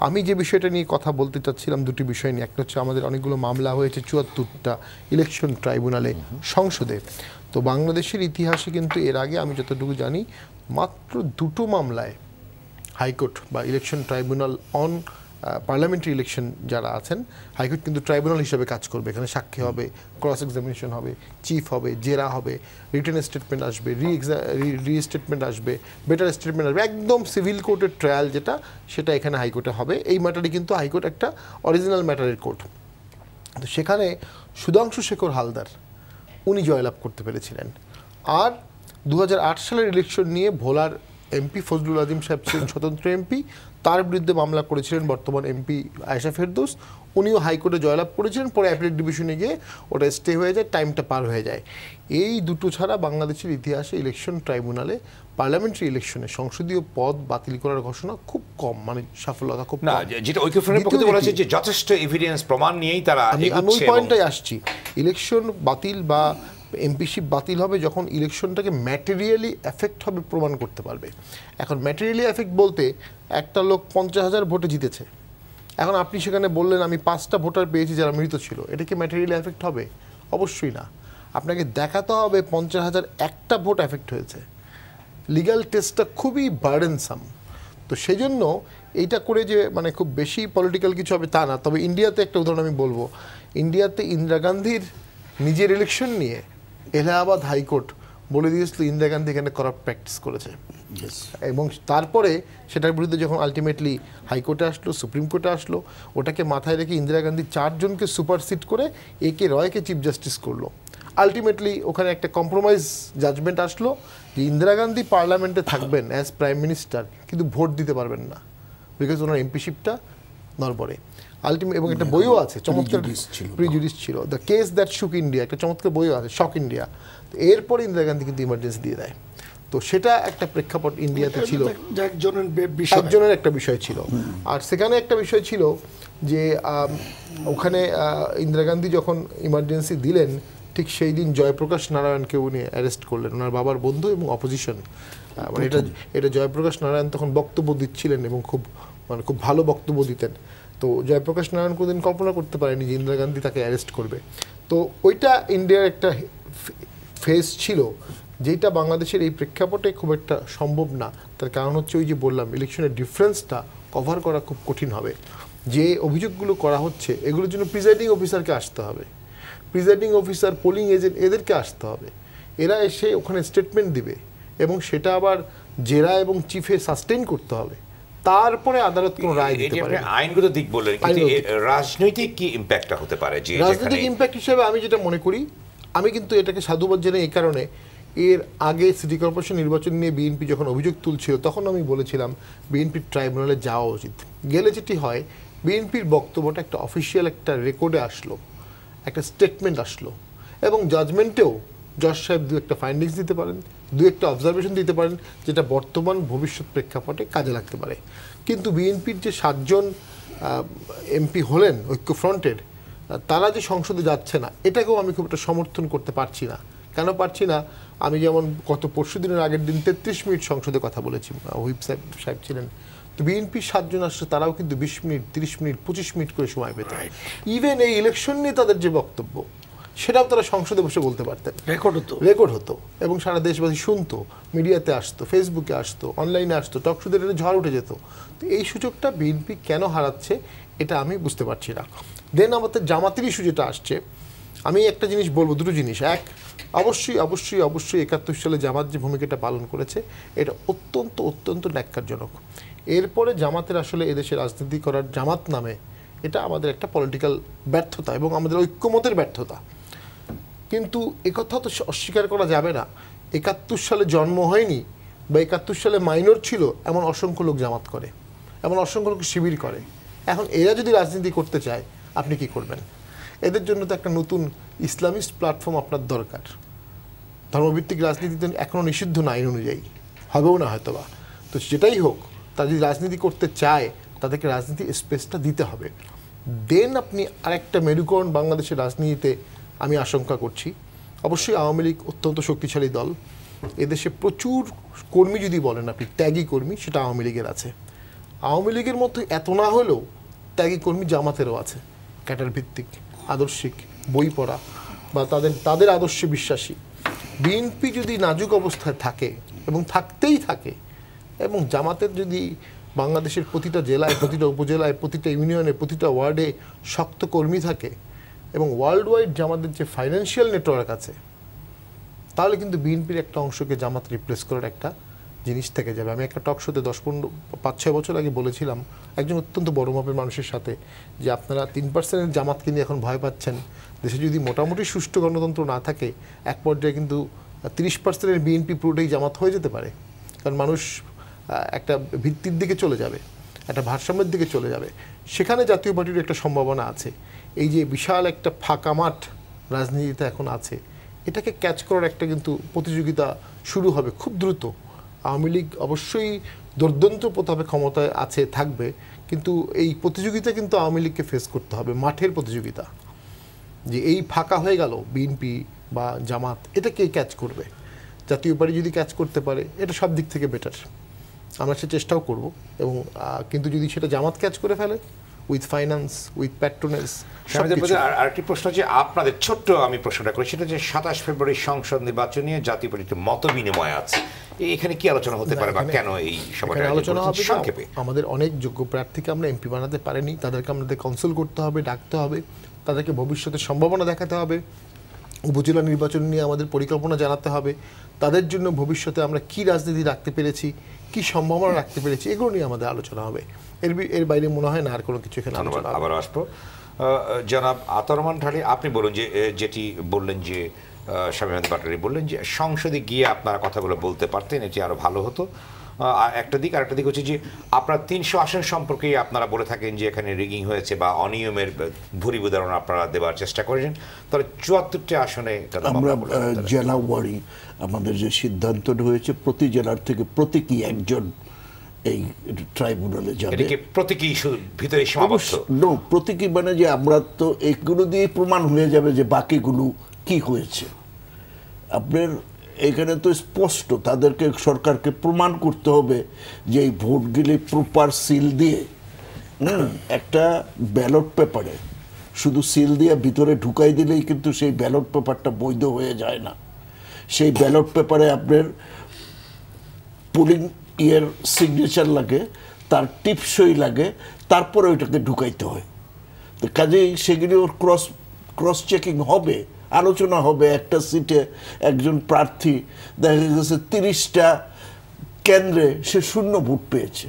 আমি যে বিষয়টা নিয়ে কথা বলতে চাচ্ছিলাম দুটি বিষয় নিয়ে, একটা হচ্ছে আমাদের অনেকগুলো মামলা হয়েছে ৭৪টা ইলেকশন ট্রাইব্যুনালে, সংসদে। তো বাংলাদেশের ইতিহাসে কিন্তু এর আগে আমি যতটুকু জানি মাত্র 2টো মামলায় হাইকোর্ট বা election tribunal on parliamentary election যারা আছেন, হাইকোর্ট কিন্তু ট্রাইব্যুনাল হিসেবে কাজ করবে। এখানে সাক্ষী হবে, ক্রস এক্সামিনেশন হবে, চিফ হবে, জেরা হবে, রিটেন স্টেটমেন্ট আসবে, রি স্টেটমেন্ট আসবে, বেটার স্টেটমেন্ট আসবে, একদম সিভিল কোর্টের ট্রায়াল যেটা, সেটা এখানে হাইকোর্টে হবে। এই ম্যাটারে কিন্তু হাইকোর্ট একটা অরিজিনাল ম্যাটারের কোর্ট। তো সেখানে সুধাংশু শেখর হালদার উনি জয়লাভ করতে পেরেছিলেন। আর 2008 সালের ইলেকশন নিয়ে ভোলার এমপি ফজলুল আজিম সাহেব ছিলেন স্বতন্ত্র এমপি, তার বিরুদ্ধে মামলা করেছিলেন বর্তমান এমপি আয়েশা ফেরদৌস, উনিও হাইকোর্টে জয়লাভ করেছিলেন। পরে অ্যাপিলেট ডিভিশনে গিয়ে ওটা স্টে হয়ে যায়, টাইমটা পার হয়ে যায়। এই দুটো ছাড়া বাংলাদেশের ইতিহাসে ইলেকশন ট্রাইব্যুনালে পার্লামেন্টারি ইলেকশনে সংসদীয় পদ বাতিল করার ঘোষণা খুব কম, মানে সাফল্যতা খুব না, যেটা ঐক্যফ্রন্টের পক্ষে বলা হচ্ছে যে যথেষ্ট এভিডেন্স প্রমাণ নিয়েই তারা আমি ওই পয়েন্টটাই আসছি। ইলেকশন বাতিল বা এমপিশিপ বাতিল হবে যখন ইলেকশনটাকে ম্যাটেরিয়ালি এফেক্ট হবে প্রমাণ করতে পারবে। এখন ম্যাটেরিয়ালি এফেক্ট বলতে একটা লোক 50,000 ভোটে জিতেছে, এখন আপনি সেখানে বললেন আমি 5টা ভোটার পেয়েছি যারা মৃত ছিল, এটা কি ম্যাটেরিয়ালি এফেক্ট হবে? অবশ্যই না। আপনাকে দেখাতে হবে 50,000 একটা ভোট এফেক্ট হয়েছে। লিগ্যাল টেস্টটা খুবই বার্ডেনসাম। তো সেই জন্য এইটা করে যে মানে খুব বেশি পলিটিক্যাল কিছু হবে তা না। তবে ইন্ডিয়াতে একটা উদাহরণ আমি বলবো, ইন্ডিয়াতে ইন্দিরা গান্ধীর নিজের ইলেকশন নিয়ে এলাহাবাদ হাইকোর্ট বলে দিয়েছিল ইন্দিরা গান্ধী এখানে করাপ্ট প্র্যাকটিস করেছে, এবং তারপরে সেটার বিরুদ্ধে যখন আলটিমেটলি হাইকোর্টে আসলো, সুপ্রিম কোর্টে আসলো, ওটাকে মাথায় রেখে ইন্দিরা গান্ধী 4 জনকে সুপারসিড করে একে রয়কে চিফ জাস্টিস করলো। আলটিমেটলি ওখানে একটা কম্প্রোমাইজ জাজমেন্ট আসলো যে ইন্দিরা গান্ধী পার্লামেন্টে থাকবেন অ্যাজ প্রাইম মিনিস্টার, কিন্তু ভোট দিতে পারবেন না, বিকজ ওনার এমপিশিপটা নড়বড়ে। আলটিমেট এবং একটা বইও আছে চমৎকার, প্রিজুডিস ছিল, দ্য কেস দ্যাট শুক ইন্ডিয়া, একটা চমৎকার বইও আছে, শক ইন্ডিয়া। তো এরপরে ইন্দিরা গান্ধী কিন্তু ইমার্জেন্সি দিয়ে দেয়। তো সেটা একটা প্রেক্ষাপট ইন্ডিয়াতে ছিল, একজনের একটা বিষয় ছিল। আর সেখানে একটা বিষয় ছিল যে ওখানে ইন্দিরা গান্ধী যখন ইমার্জেন্সি দিলেন ঠিক সেই দিন জয়প্রকাশ নারায়ণকে উনি অ্যারেস্ট করলেন, ওনার বাবার বন্ধু এবং অপোজিশন। মানে এটা জয়প্রকাশ নারায়ণ তখন বক্তব্য দিচ্ছিলেন এবং খুব ভালো বক্তব্য দিতেন। তো জয়প্রকাশ নারায়ণ কোনদিন কল্পনা করতে পারেনি যে ইন্দিরা গান্ধী তাকে অ্যারেস্ট করবে। তো ওইটা ইন্ডিয়ার একটা ফেস ছিল যেটা বাংলাদেশের এই প্রেক্ষাপটে খুব একটা সম্ভব না। তার কারণ হচ্ছে ওই যে বললাম, ইলেকশনের ডিফারেন্সটা কভার করা খুব কঠিন হবে। যে অভিযোগগুলো করা হচ্ছে এগুলোর জন্য প্রিজাইডিং অফিসারকে আসতে হবে, প্রিজাইডিং অফিসার, পোলিং এজেন্ট, এদেরকে আসতে হবে। এরা এসে ওখানে স্টেটমেন্ট দিবে এবং সেটা আবার জেরা এবং চিফে সাস্টেইন করতে হবে, তারপরে আদালত কোনো রায় দিতে পারে। আইনগত দিক বললেন, কিন্তু রাজনৈতিক কি ইম্প্যাক্টটা হতে পারে? যে রাজনৈতিক ইম্প্যাক্ট হিসেবে আমি যেটা মনে করি, আমি কিন্তু এটাকে সাধুবাদ জানাই এই কারণে, এর আগে সিটি কর্পোরেশন নির্বাচন নিয়ে বিএনপি যখন অভিযোগ তুলছিল তখন আমি বলেছিলাম বিএনপির ট্রাইব্যুনালে যাওয়া উচিত। গেলে যেটি হয়, বিএনপির বক্তব্যটা একটা অফিসিয়াল একটা রেকর্ডে আসলো, একটা স্টেটমেন্ট আসলো, এবং জাজমেন্টেও জজ সাহেব 2-1 ফাইন্ডিংস দিতে পারেন, 2-1 অবজারভেশন দিতে পারেন, যেটা বর্তমান ভবিষ্যৎ প্রেক্ষাপটে কাজে লাগতে পারে। কিন্তু বিএনপির যে 7 জন এমপি হলেন ঐক্যফ্রন্টের, তারা যে সংসদে যাচ্ছে না, এটাকেও আমি খুব একটা সমর্থন করতে পারছি না। কেন পারছি না? আমি যেমন গত পরশু দিনের আগের দিন 33 মিনিট সংসদে কথা বলেছি, হুইপ সাহেব ছিলেন। তো বিএনপির 7 জন আসছে, তারাও কিন্তু 20 মিনিট, 30 মিনিট, 25 মিনিট করে সময় পেত। ইভেন এই ইলেকশন নিয়ে তাদের যে বক্তব্য, সেটাও তারা সংসদে বসে বলতে পারতেন, রেকর্ড হতো এবং সারা দেশবাসী শুনতো, মিডিয়াতে আসতো, ফেসবুকে আসতো, অনলাইনে আসতো, টকশোদের এটা ঝড় উঠে যেত। তো এই সুযোগটা বিএনপি কেন হারাচ্ছে এটা আমি বুঝতে পারছি না। দেন আমাদের জামাতের ইস্যু যেটা আসছে, আমি একটা জিনিস বলবো, দুটো জিনিস। এক, অবশ্যই 71 সালে জামাত যে ভূমিকাটা পালন করেছে এটা অত্যন্ত ন্যাক্কারজনক। এরপরে জামাতের আসলে এদেশে রাজনীতি করার, জামাত নামে, এটা আমাদের একটা পলিটিক্যাল ব্যর্থতা এবং আমাদের ঐক্যমতের ব্যর্থতা। কিন্তু একথা তো অস্বীকার করা যাবে না, 71 সালে জন্ম হয়নি বা 71 সালে মাইনর ছিল এমন অসংখ্য লোক জামাত করে, এমন অসংখ্য লোক শিবির করে। এখন এরা যদি রাজনীতি করতে চায় আপনি কি করবেন? এদের জন্য তো একটা নতুন ইসলামিস্ট প্ল্যাটফর্ম আপনার দরকার। ধর্মভিত্তিক রাজনীতি তো এখনও নিষিদ্ধ না আইন অনুযায়ী, হবেও না হয়তোবা। তো যেটাই হোক, তারা যদি রাজনীতি করতে চায় তাদেরকে রাজনীতি স্পেসটা দিতে হবে। দেন আপনি আরেকটা মেরুকরণ বাংলাদেশের রাজনীতিতে আমি আশঙ্কা করছি। অবশ্যই আওয়ামী লীগ অত্যন্ত শক্তিশালী দল, এদেশে প্রচুর কর্মী যদি বলেন আপনি ত্যাগী কর্মী, সেটা আওয়ামী লীগের আছে। আওয়ামী লীগের মধ্যে এত না হলেও ত্যাগী কর্মী জামাতেরও আছে, ক্যাটার ভিত্তিক, আদর্শিক, বই পড়া বা তাদের আদর্শে বিশ্বাসী। বিএনপি যদি নাজুক অবস্থায় থাকে এবং থাকতেই থাকে, এবং জামাতের যদি বাংলাদেশের প্রতিটা জেলায়, প্রতিটা উপজেলায়, প্রতিটা ইউনিয়নে, প্রতিটা ওয়ার্ডে শক্ত কর্মী থাকে, এবং ওয়ার্ল্ড ওয়াইড জামাতের যে ফাইন্যান্সিয়াল নেটওয়ার্ক আছে, তাহলে কিন্তু বিএনপির একটা অংশকে জামাত রিপ্লেস করার একটা জিনিস থেকে যাবে। আমি একটা টক শোতে 5-6 বছর আগে বলেছিলাম একজন অত্যন্ত বড় মাপের মানুষের সাথে, যে আপনারা 3% জামাতকে নিয়ে এখন ভয় পাচ্ছেন, দেশে যদি মোটামুটি সুষ্ঠু গণতন্ত্র না থাকে এক পর্যায়ে কিন্তু 30% বিএনপি পুরোটাই জামাত হয়ে যেতে পারে। কারণ মানুষ একটা ভিত্তির দিকে চলে যাবে, একটা ভারসাম্যের দিকে চলে যাবে। সেখানে জাতীয় পার্টির একটা সম্ভাবনা আছে। এই যে বিশাল একটা ফাঁকা মাঠ রাজনীতিতে এখন আছে, এটাকে ক্যাচ করার একটা কিন্তু প্রতিযোগিতা শুরু হবে খুব দ্রুত। আওয়ামী লীগ অবশ্যই দুর্দান্ত প্রতাপে ক্ষমতায় আছে, থাকবে, কিন্তু এই প্রতিযোগিতা কিন্তু আওয়ামী লীগকে ফেস করতে হবে, মাঠের প্রতিযোগিতা। যে এই ফাঁকা হয়ে গেল বিএনপি বা জামাত, এটা কে ক্যাচ করবে? জাতীয় পার্টি যদি ক্যাচ করতে পারে এটা সব দিক থেকে বেটার, আমরা সে চেষ্টাও করব। এবং কিন্তু যদি সেটা জামাত ক্যাচ করে ফেলে উইথ ফাইন্যান্স, উইথ প্যাট্রোনেস। আরেকটি প্রশ্ন যে আপনাদের ছোট্ট আমি প্রশ্নটা করি, সেটা যে 27 ফেব্রুয়ারি সংসদ নির্বাচন নিয়ে জাতীয় পার্টির মত বিনিময় আছে, এখানে কি আলোচনা হতে পারে বা কেন এই সভাটা আলোচনা হবে? সংক্ষেপে আমাদের অনেক যোগ্য প্রার্থীকে আমরা এমপি বানাতে পারিনি, তাদেরকে আমাদের কনসাল্ট করতে হবে, ডাকতে হবে, তাদেরকে ভবিষ্যতের সম্ভাবনা দেখাতে হবে, উপজেলা নির্বাচন নিয়ে আমাদের পরিকল্পনা জানাতে হবে, তাদের জন্য ভবিষ্যতে আমরা কি রাজনীতি রাখতে পেরেছি, কি সম্ভাবনা রাখতে পেরেছি, এগুলো নিয়ে আমাদের আলোচনা হবে। এর বাইরে মনে হয় না আর কোনো কিছু এখানে আলোচনা হবে। আবার আসবো জনাব আতাউর রহমান ঢালী, আপনি বলুন যে যেটি বললেন যে শামীম পাটোয়ারি বললেন যে সংসদে গিয়ে আপনারা কথাগুলো বলতে পারতেন, এটি আরো ভালো হতো। একটা দিক, আর একটা দিক হচ্ছে যে আপনারা 300 আসন সম্পর্কে আপনারা বলে থাকেন যে এখানে রিগিং হয়েছে বা অনিয়মের ভুরি উদাহরণ আপনারা দেওয়ার চেষ্টা করেছেন, তাহলে 74টি আসনে আমরা জেলা ওয়ারি আমাদের যে সিদ্ধান্ত হয়েছে, প্রতি জেলার থেকে প্রতীকী একজন এই ট্রাইব্যুনালে যাবে। এটা কি প্রতীকী ভিতরে সীমাবদ্ধ? নো, প্রতীকী মানে যে আমরা তো এগুলো দিয়ে প্রমাণ হয়ে যাবে যে বাকিগুলো কি হয়েছে। আপনার এখানে তো স্পষ্ট তাদেরকে, সরকারকে প্রমাণ করতে হবে যে এই ভোটগুলি প্রপার সিল দিয়ে, একটা ব্যালট পেপারে শুধু সিল দিয়ে ভিতরে ঢুকাই দিলেই কিন্তু সেই ব্যালট পেপারটা বৈধ হয়ে যায় না। সেই ব্যালট পেপারে আপনার পোলিং ইয়ের সিগনেচার লাগে, তার টিপসই লাগে, তারপরে ওইটাকে ঢুকাইতে হয়। তো কাজেই সেগুলি ওর ক্রস চেকিং হবে, আলোচনা হবে। একটা সিটে একজন প্রার্থী দেখা গেছে 30টা কেন্দ্রে সে 0 ভোট পেয়েছে,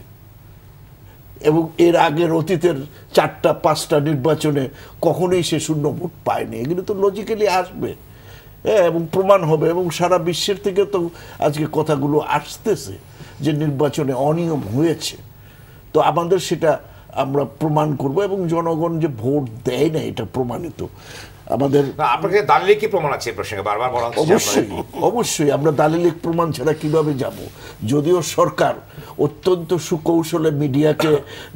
এবং এর আগের অতীতের 4-5টা নির্বাচনে কখনোই সে 0 ভোট পায়নি। এগুলো তো লজিক্যালি আসবে, এবং প্রমাণ হবে, এবং সারা বিশ্বের থেকে তো আজকে কথাগুলো আসতেছে যে নির্বাচনে অনিয়ম হয়েছে। তো আমাদের সেটা আমরা প্রমাণ করব, এবং জনগণ যে ভোট দেয় না এটা প্রমাণিত। আমাদের আপনাকে দালিলিক কি প্রমাণ আছে এই প্রসঙ্গে বারবার বলা হচ্ছে? অবশ্যই আমরা দালিলিক প্রমাণ ছাড়া কিভাবে যাব? যদিও সরকার অত্যন্ত সুকৌশলে মিডিয়াকে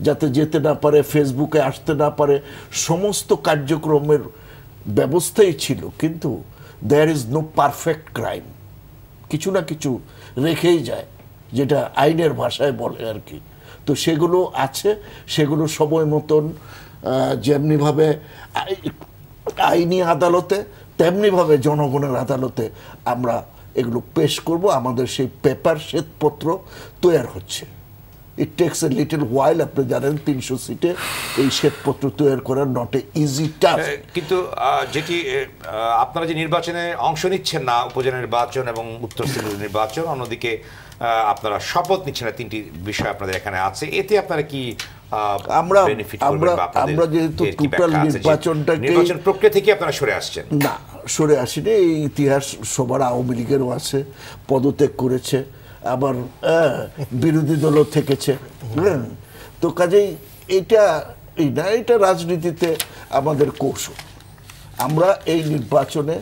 যাতে যেতে না পারে, ফেসবুকে আসতে না পারে, সমস্ত কার্যক্রমের ব্যবস্থাই ছিল, কিন্তু there is no perfect crime. কিছু না কিছু রেখেই যায়, যেটা আইনের ভাষায় বলে আর কি। তো সেগুলো আছে, সেগুলো সময় মতন যেমনিভাবে আইনি আদালতে তেমনিভাবে জনগণের আদালতে আমরা এগুলো পেশ করব। আমাদের সেই পেপার শ্বেতপত্র তৈরি হচ্ছে। ইট টেক্স এ লিটল ওয়াইল। আপনি জানেন 300 সিটে এই শ্বেতপত্র তৈরি করা নট এ ইজি টাস্ক। কিন্তু যেটি আপনারা যে নির্বাচনে অংশ নিচ্ছেন না, উপজেলা নির্বাচন এবং উত্তর সিলেট নির্বাচন, অন্যদিকে আপনারা শপথ নিচ্ছেন না, 3টি বিষয় আপনাদের এখানে আছে, এতে আপনারা কি আমরা যেহেতু টোটাল নির্বাচন প্রক্রিয়া থেকে আপনারা সরে আসছেন না, সরে আসিনি। এই ইতিহাস সবার, আওয়ামী লীগেরও আছে, পদত্যাগ করেছে, আবার বিরোধী দলও থেকেছে। তো কাজেই এটা রাজনীতিতে আমাদের কৌশল। আমরা এই নির্বাচনে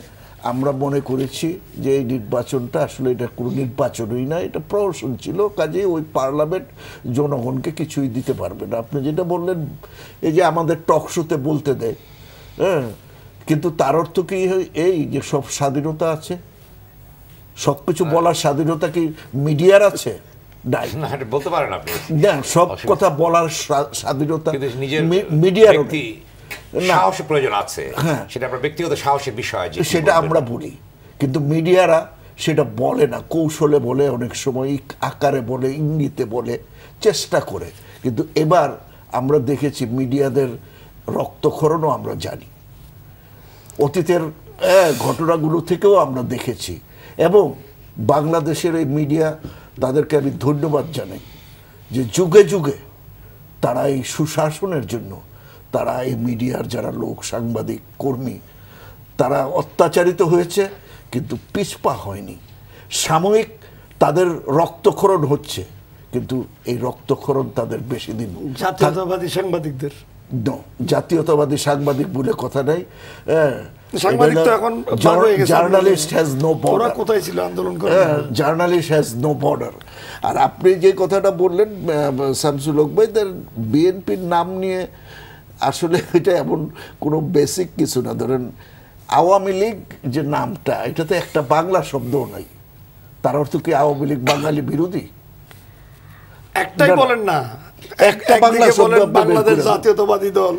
আমরা মনে করেছি যে এই নির্বাচনটা আসলে এটা কোনো নির্বাচনই না, এটা প্রহসন ছিল। কাজেই ওই পার্লামেন্ট জনগণকে কিছুই দিতে পারবে না। আপনি যেটা বললেন এই যে আমাদের টক শোতে বলতে দেয়, হ্যাঁ, কিন্তু তার অর্থ কি এই যে সব স্বাধীনতা আছে? সব কিছু বলার স্বাধীনতা কি মিডিয়ার আছে? নাই, বলতে পারেন আপনি না, সব কথা বলার স্বাধীনতা মিডিয়ার সাহসের প্রয়োজন আছে, সেটা আপনার ব্যক্তিগত সাহসের বিষয়, সেটা আমরা বলি। কিন্তু মিডিয়ারা সেটা বলে না, কৌশলে বলে, অনেক সময় আকারে বলে, ইঙ্গিতে বলে, চেষ্টা করে। কিন্তু এবার আমরা দেখেছি মিডিয়াদের রক্তক্ষরণও আমরা জানি, অতীতের ঘটনাগুলো থেকেও আমরা দেখেছি। এবং বাংলাদেশের এই মিডিয়া, তাদেরকে আমি ধন্যবাদ জানাই যে যুগে যুগে তারা এই সুশাসনের জন্য, তারা এই মিডিয়ার যারা লোক, সাংবাদিক কর্মী, তারা অত্যাচারিত হয়েছে কিন্তু পিছপা হয়নি। সাময়িক তাদের রক্তক্ষরণ হচ্ছে, কিন্তু এই রক্তক্ষরণ তাদের বেশি দিন। জাতীয়তাবাদী সাংবাদিকদের জাতীয়তাবাদী সাংবাদিক বলে কথা নাই, সাংবাদিক তো এখন জার্নালিস্ট হ্যাজ নো বর্ডার। কোথায় ছিল আন্দোলন করে? Journalist has no border. আর আপনি যে কথাটা বললেন শামসুল হক ভাই, বিএনপির নাম নিয়ে আসলে এটা এমন কোনো বেসিক কিছু না। ধরেন আওয়ামী লীগ যে নামটা, এটাতে একটা বাংলা শব্দও নাই। তার অর্থ কি আওয়ামী লীগ বাঙালি বিরোধী? একটাই বলেন না, একটা বাংলা শব্দ বাংলাদেশ জাতীয়তাবাদী দল,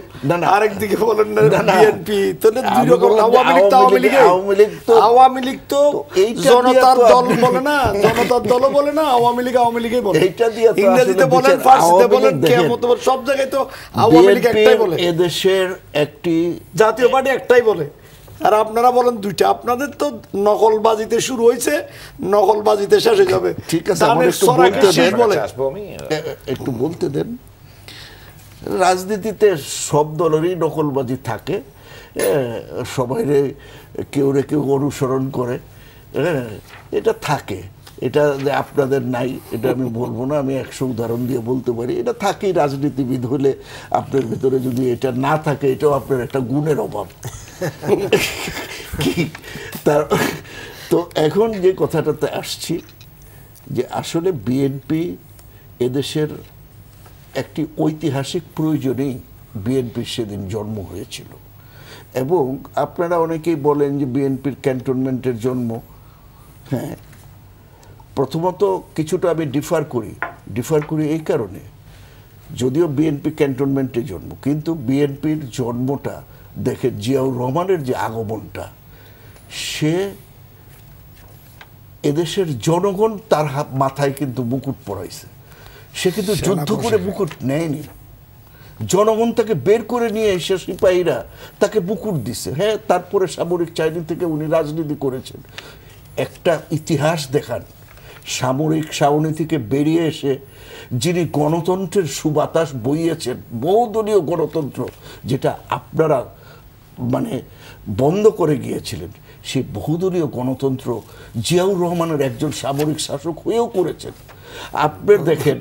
আরেকদিকে বলেন না বিএনপি। তাহলে দুই রকম। আওয়ামী লীগ তো জনতার দল বলে না, জনতার দলও বলে না, আওয়ামী লীগই বলে। ইংরেজিতে বলেন, ফার্সিতে বলেন, সব জায়গায় তো আওয়ামী লীগ একটাই বলে। এদেশের একটি জাতীয় পার্টি একটাই বলে, আর আপনারা বলেন দুইটা। আপনাদের তো নকলবাজিতে শুরু হয়েছে, নকলবাজিতে শেষ হয়ে যাবে। ঠিক আছে, একটু বলতে দেন। রাজনীতিতে সব দলেরই নকলবাজি থাকে, সবাই কেউ অনুসরণ করে, এটা থাকে। এটা আপনাদের নাই এটা আমি বলবো না, আমি 100 উদাহরণ দিয়ে বলতে পারি। এটা থাকেই, রাজনীতিবিদ হলে আপনার ভিতরে যদি এটা না থাকে, এটাও আপনার একটা গুণের অভাব। তো এখন যে কথাটাতে আসছি, যে আসলে বিএনপি এদেশের একটি ঐতিহাসিক প্রয়োজনেই বিএনপির সেদিন জন্ম হয়েছিল। এবং আপনারা অনেকেই বলেন যে বিএনপির ক্যান্টনমেন্টের জন্ম। হ্যাঁ, প্রথমত কিছুটা আমি ডিফার করি এই কারণে, যদিও বিএনপি ক্যান্টনমেন্টে জন্ম, কিন্তু বিএনপির জন্মটা দেখে জিয়াউর রহমানের যে আগমনটা, সে এদেশের জনগণ তার মাথায় কিন্তু মুকুট পরাইছে। সে কিন্তু যুদ্ধ করে মুকুট নেয়নি, জনগণ তাকে বের করে নিয়ে এসে সিপাহীরা তাকে মুকুট দিছে। হ্যাঁ, তারপরে সামরিক চাইনি থেকে উনি রাজনীতি করেছেন। একটা ইতিহাস দেখান, সামরিক ছাউনি থেকে বেরিয়ে এসে যিনি গণতন্ত্রের সুবাতাস বইয়েছেন, বহুদলীয় গণতন্ত্র যেটা আপনারা বন্ধ করে গিয়েছিলেন, সেই বহুদলীয় গণতন্ত্র জিয়াউর রহমানের একজন সামরিক শাসক হয়েও করেছেন। আপনি দেখেন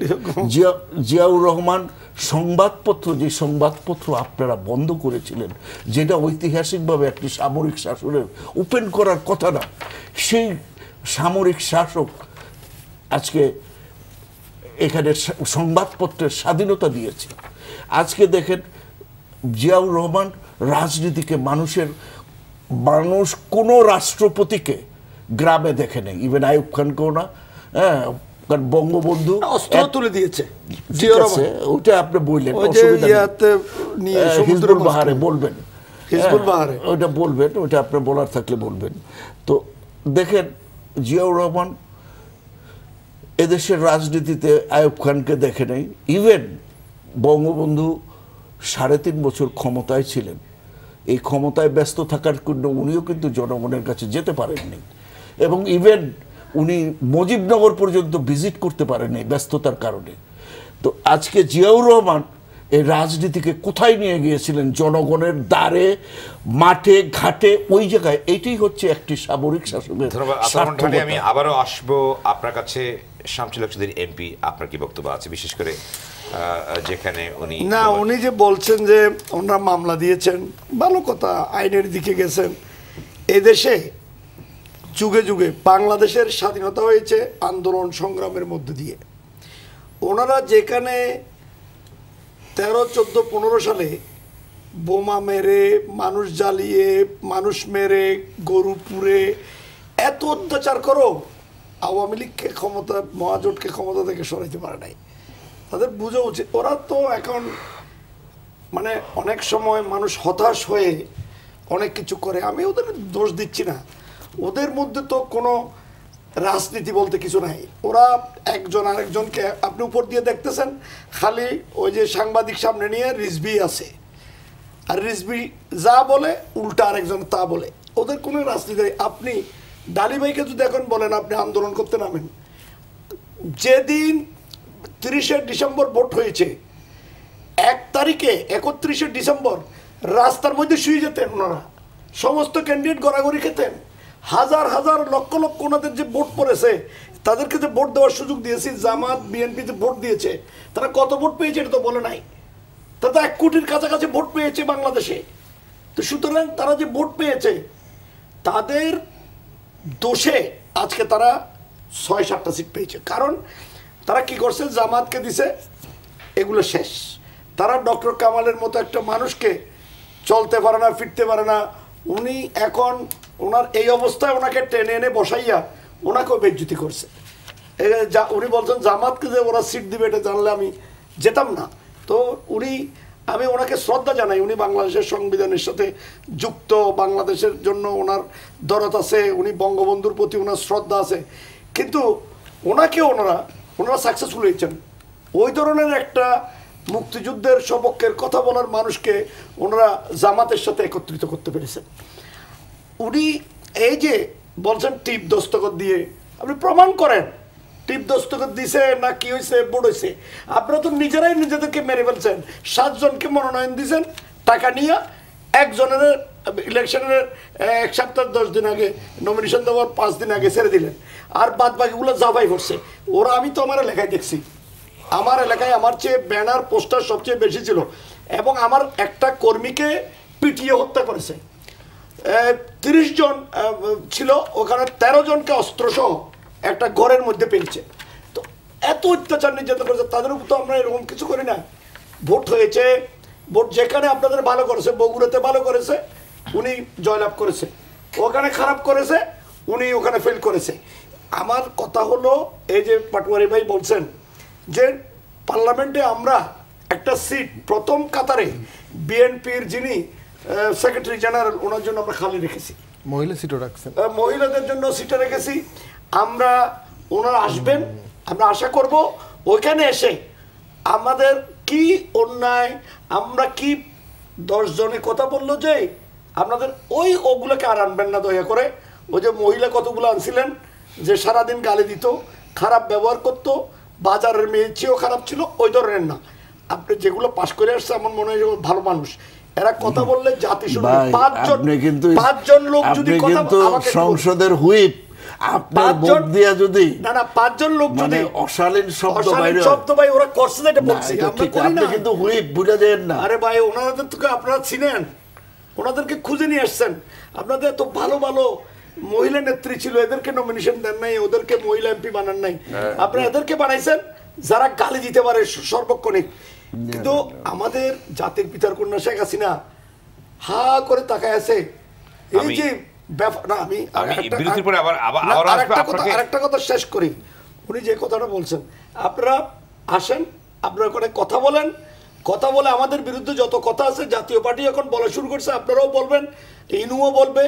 জিয়াউর রহমান যে সংবাদপত্র আপনারা বন্ধ করেছিলেন, যেটা ঐতিহাসিকভাবে একটি সামরিক শাসনের ওপেন করার কথা না, সেই সামরিক শাসক আজকে এখানে সংবাদপত্রের স্বাধীনতা দিয়েছে। আজকে দেখেন জিয়াউর রহমান রাজনীতিকে মানুষ কোনো রাষ্ট্রপতিকে গ্রামে দেখে নেই, ইভেন আইয়ুব খানকেও না। হ্যাঁ, কারণ বঙ্গবন্ধু তুলে দিয়েছে, ওটা আপনি বললেন, হিজবুল বাহারে বলবেন, ওটা বলবেন, ওটা আপনার বলার থাকলে বলবেন। তো দেখেন জিয়াউর রহমান এদেশের রাজনীতিতে আইয়ুব খানকে দেখে নেই। ইভেন বঙ্গবন্ধু 3.5 বছর ক্ষমতায় ছিলেন, এই ক্ষমতায় ব্যস্ত থাকার জন্য উনিও কিন্তু জনগণের কাছে যেতে পারেননি, এবং ইভেন উনি মুজিবনগর পর্যন্ত ভিজিট করতে পারেননি ব্যস্ততার কারণে। তো আজকে জিয়াউর রহমান এই রাজনীতিকে কোথায় নিয়ে গিয়েছিলেন? জনগণের দ্বারে, মাঠে ঘাটে, ওই জায়গায়। এইটাই হচ্ছে একটি সামরিক শাসনের। আমি আবারও আসবো আপনার কাছে। শামসুল হক চৌধুরী এমপি, আপনার কি বক্তব্য আছে? বিশেষ করে যেখানে উনি না, উনি যে বলছেন যে ওনারা মামলা দিয়েছেন, ভালো কথা, আইনের দিকে গেছেন। এদেশে যুগে যুগে বাংলাদেশের স্বাধীনতা হয়েছে আন্দোলন সংগ্রামের মধ্যে দিয়ে। ওনারা যেখানে 13, 14, 15 সালে বোমা মেরে, মানুষ জ্বালিয়ে, মানুষ মেরে, গরু পুড়ে এত অত্যাচার করো, আওয়ামী লীগকে ক্ষমতা, মহাজোটকে ক্ষমতা থেকে সরাইতে পারে নাই। তাদের বোঝা উচিত, ওরা তো এখন মানে অনেক সময় মানুষ হতাশ হয়ে অনেক কিছু করে, আমি ওদের দোষ দিচ্ছি না, ওদের মধ্যে তো কোনো রাজনীতি বলতে কিছু নাই। ওরা একজন আরেকজনকে, আপনি উপর দিয়ে দেখতেছেন খালি ওই যে সাংবাদিক সামনে নিয়ে রিজভি আছে, আর রিজভি যা বলে উল্টা আরেকজন তা বলে, ওদের কোনো রাজনীতি নেই। আপনি ডালি ভাইকে যদি এখন বলেন আপনি আন্দোলন করতে নামেন, যেদিন 30শে ডিসেম্বর ভোট হয়েছে, 1 তারিখে 31শে ডিসেম্বর রাস্তার মধ্যে শুয়ে যেতেন ওনারা, সমস্ত ক্যান্ডিডেট গড়াগড়ি খেতেন, হাজার হাজার লক্ষ লক্ষ ওনাদের যে ভোট পড়েছে, তাদেরকে যে ভোট দেওয়ার সুযোগ দিয়েছি, জামাত বিএনপি যে ভোট দিয়েছে, তারা কত ভোট পেয়েছে এটা তো বলে নাই। তারা তো 1 কোটির কাছাকাছি ভোট পেয়েছে বাংলাদেশে। তো সুতরাং তারা যে ভোট পেয়েছে, তাদের দোষে আজকে তারা 6-7টা সিট পেয়েছে। কারণ তারা কি করছে, জামাতকে দিছে, এগুলো শেষ। তারা ডক্টর কামালের মতো একটা মানুষকে চলতে পারে না, ফিরতে পারে না, উনি এখন ওনার এই অবস্থায় ওনাকে টেনে এনে বসাইয়া ওনাকেও বেজ্জতি করছে। উনি বলছেন জামাতকে যে ওরা সিট দিবে এটা জানলে আমি যেতাম না। তো আমি ওনাকে শ্রদ্ধা জানাই, উনি বাংলাদেশের সংবিধানের সাথে যুক্ত, বাংলাদেশের জন্য ওনার দরদ আছে, উনি বঙ্গবন্ধুর প্রতি ওনার শ্রদ্ধা আছে, কিন্তু ওনাকেও ওনারা সাকসেসফুল হয়েছেন। ওই ধরনের একটা মুক্তিযুদ্ধের সপক্ষের কথা বলার মানুষকে ওনারা জামাতের সাথে একত্রিত করতে পেরেছেন। উনি এই যে বলছেন টিপ দস্তখত দিয়ে, আপনি প্রমাণ করেন টিপ দস্তখত দিছে না কি হয়েছে, ভোট হয়েছে। আপনারা তো নিজেরাই নিজেদেরকে মেরে ফেলছেন। 7 জনকে মনোনয়ন দিয়েছেন টাকা নিয়ে, একজনের ইলেকশনের 1 সপ্তাহ 10 দিন আগে নমিনেশন দেওয়ার 5 দিন আগে ছেড়ে দিলেন, আর বাদ বাকিগুলো জাবাই করছে ওরা। আমি তো আমার এলাকায় দেখছি, আমার এলাকায় আমার চেয়ে ব্যানার পোস্টার সবচেয়ে বেশি ছিল, এবং আমার একটা কর্মীকে পিটিয়ে হত্যা করেছে। 30 জন ছিল ওখানে, 13 জনকে অস্ত্রসহ একটা ঘরের মধ্যে পেয়েছে। তো এত অত্যাচার নির্যাতন করেছে, তাদের উপর তো আমরা এরকম কিছু করি না। ভোট হয়েছে, ভোট যেখানে আপনাদের ভালো করেছে, বগুড়াতে ভালো করেছে, উনি জয়লাভ করেছে, ওখানে খারাপ করেছে, উনি ওখানে ফেল করেছে। আমার কথা হলো, এই যে পাটোয়ারি ভাই বলছেন যে পার্লামেন্টে আমরা একটা সিট প্রথম কাতারে বিএনপির যিনি সেক্রেটারি জেনারেল, ওনার জন্য আমরা খালি রেখেছি, মহিলা সিটও রাখছেন, মহিলাদের জন্য সিটে রেখেছি। আমরা ওনারা আসবেন, আমরা আশা করব ওইখানে এসে আমাদের কি অন্যায়, আমরা কি 10 জনে কথা বললো যে আপনাদের ওগুলোকে আর আনবেন না দয়া করে। ওই যে মহিলা কতগুলো আনছিলেন যে সারাদিন গালি দিত, খারাপ ব্যবহার করতো, বাজারের মেয়ে চেয়েও খারাপ ছিল, ওই ধরনের না। আপনি যেগুলো পাশ করে আসছে আমার মনে হয় ভালো মানুষ, এরা কথা বললে জাতি শুনবে। 5 জন লোক যদি কথা, সংসদের হুইপ আপনার ভোট দিয়া যদি না 5 জন লোক যদি অশালীন শব্দ ভাই ওরা করছে যেটা বলছি, আপনি কিন্তু হুইপ বুঝা যায় না। আরে ভাই ওনাদের তো আপনারা চিনেন, ওনাদেরকে খুঁজে নিয়ে আসছেন। আপনাদের এত ভালো ভালো মহিলা নেত্রী ছিল, এদেরকে নমিনেশন দেন নাই, ওদেরকে মহিলা এমপি বানান নাই, আপনারা এদেরকে বানাইছেন যারা গালি দিতে পারে সর্বক্ষণিক। কিন্তু আমাদের জাতির পিতার কন্যা শেখ হাসিনা হা করে তাকায় আছে। এই যে আরেকটা কথা শেষ করি, উনি যে কথাটা বলছেন, আপনারা আসেন, আপনারা করে কথা বলেন, কথা বলে আমাদের বিরুদ্ধে যত কথা আছে, জাতীয় পার্টি এখন বলা শুরু করছে, আপনারাও বলবেন, ইনুও বলবে,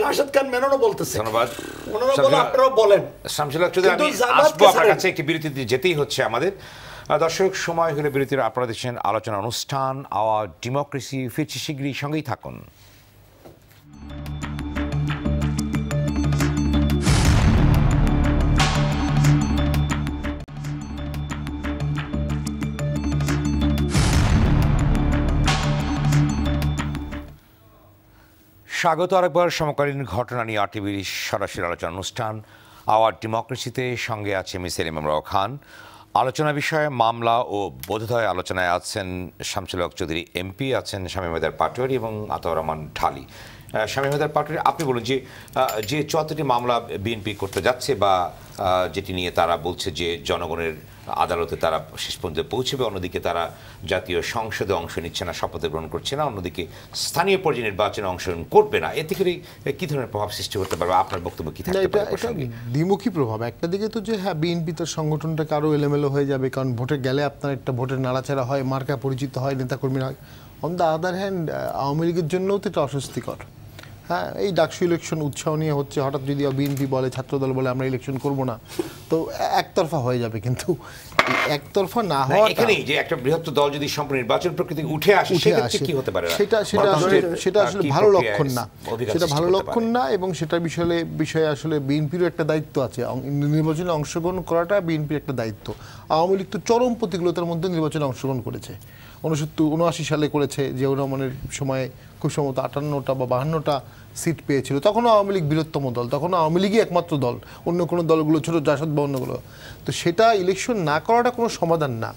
রাশেদ খান মেননও বলতেছে। ধন্যবাদ। আপনারাও বলেন। শামসুল হক চৌধুরী, আমি আসবো আপনার কাছে, একটি বিরতিতে যেতেই হচ্ছে আমাদের। দর্শক, সময় হলে বিরতির, আপনারা দেখছেন আলোচনা অনুষ্ঠান আওয়ার ডেমোক্রেসি। ফিরছি শীঘ্রই, সঙ্গেই থাকুন। স্বাগত আরেকবার সমকালীন ঘটনা নিয়ে আরটিভির সরাসরি আলোচনা অনুষ্ঠান আওয়ার ডেমোক্রেসিতে। সঙ্গে আছে আমি সেলিম আমরাও খান। আলোচনা বিষয়ে মামলা ও বোধোদয় আলোচনায় আছেন শামসুল হক চৌধুরী এমপি, আছেন শামীম হায়দার পাটোয়ারী এবং আতাউর রহমান ঢালী। শামীম হায়দার পাটোয়ারী, আপনি বলুন যে ৭৪টি মামলা বিএনপি করতে যাচ্ছে বা যেটি নিয়ে তারা বলছে যে জনগণের আদালতে তারা শেষ পর্যন্ত পৌঁছবে, অন্যদিকে তারা জাতীয় সংসদে অংশ নিচ্ছে না, শপথ গ্রহণ করছে না, অন্যদিকে স্থানীয় পর্যায়ে নির্বাচনে অংশগ্রহণ করবে না, এতে করে কি ধরনের প্রভাব সৃষ্টি করতে পারবে? আপনার বক্তব্য কি থাকতে পারে? এটা দ্বিমুখী প্রভাব। একটা দিকে তো যে হ্যাঁ বিএনপি তার সংগঠনটাকে আরও এলোমেলো হয়ে যাবে, কারণ ভোটে গেলে আপনার একটা ভোটের নাড়াচাড়া হয়, মার্কা পরিচিত হয়, নেতাকর্মীরা হয়। On the other hand Awami লীগের জন্যও তো এটা অস্বস্তিকর। হ্যাঁ, এই ডাকসু ইলেকশন উৎসাহ নিয়ে হচ্ছে, হঠাৎ যদি বিএনপি বলে, ছাত্রদল বলে আমরা ইলেকশন করব না, তো একতরফা হয়ে যাবে। কিন্তু একতরফা না হওয়া, এখানেই যে একটা বৃহত্তর দল যদি সম্পূর্ণ নির্বাচন প্রকৃতি উঠে আসে সেক্ষেত্রে কি হতে পারে? সেটা আসলে ভালো লক্ষণ না, সেটা ভালো লক্ষণ না। এবং সেটা বিষয়ে আসলে বিএনপিরও একটা দায়িত্ব আছে, নির্বাচনে অংশগ্রহণ করাটা বিএনপির একটা দায়িত্ব। আওয়ামী লীগ তো চরম প্রতিকূলতার মধ্যে নির্বাচনে অংশগ্রহণ করেছে, 79 সালে করেছে, জিয়াউর রহমানের সময় খুব সম্ভবত 58টা বা 52টা সিট পেয়েছিল। তখনও আওয়ামী লীগ বৃহত্তম দল, তখনও আওয়ামী লীগই একমাত্র দল, অন্য কোনো দলগুলো ছোট, জাসদ বা অন্যগুলো। তো সেটা ইলেকশন না করাটা কোনো সমাধান না,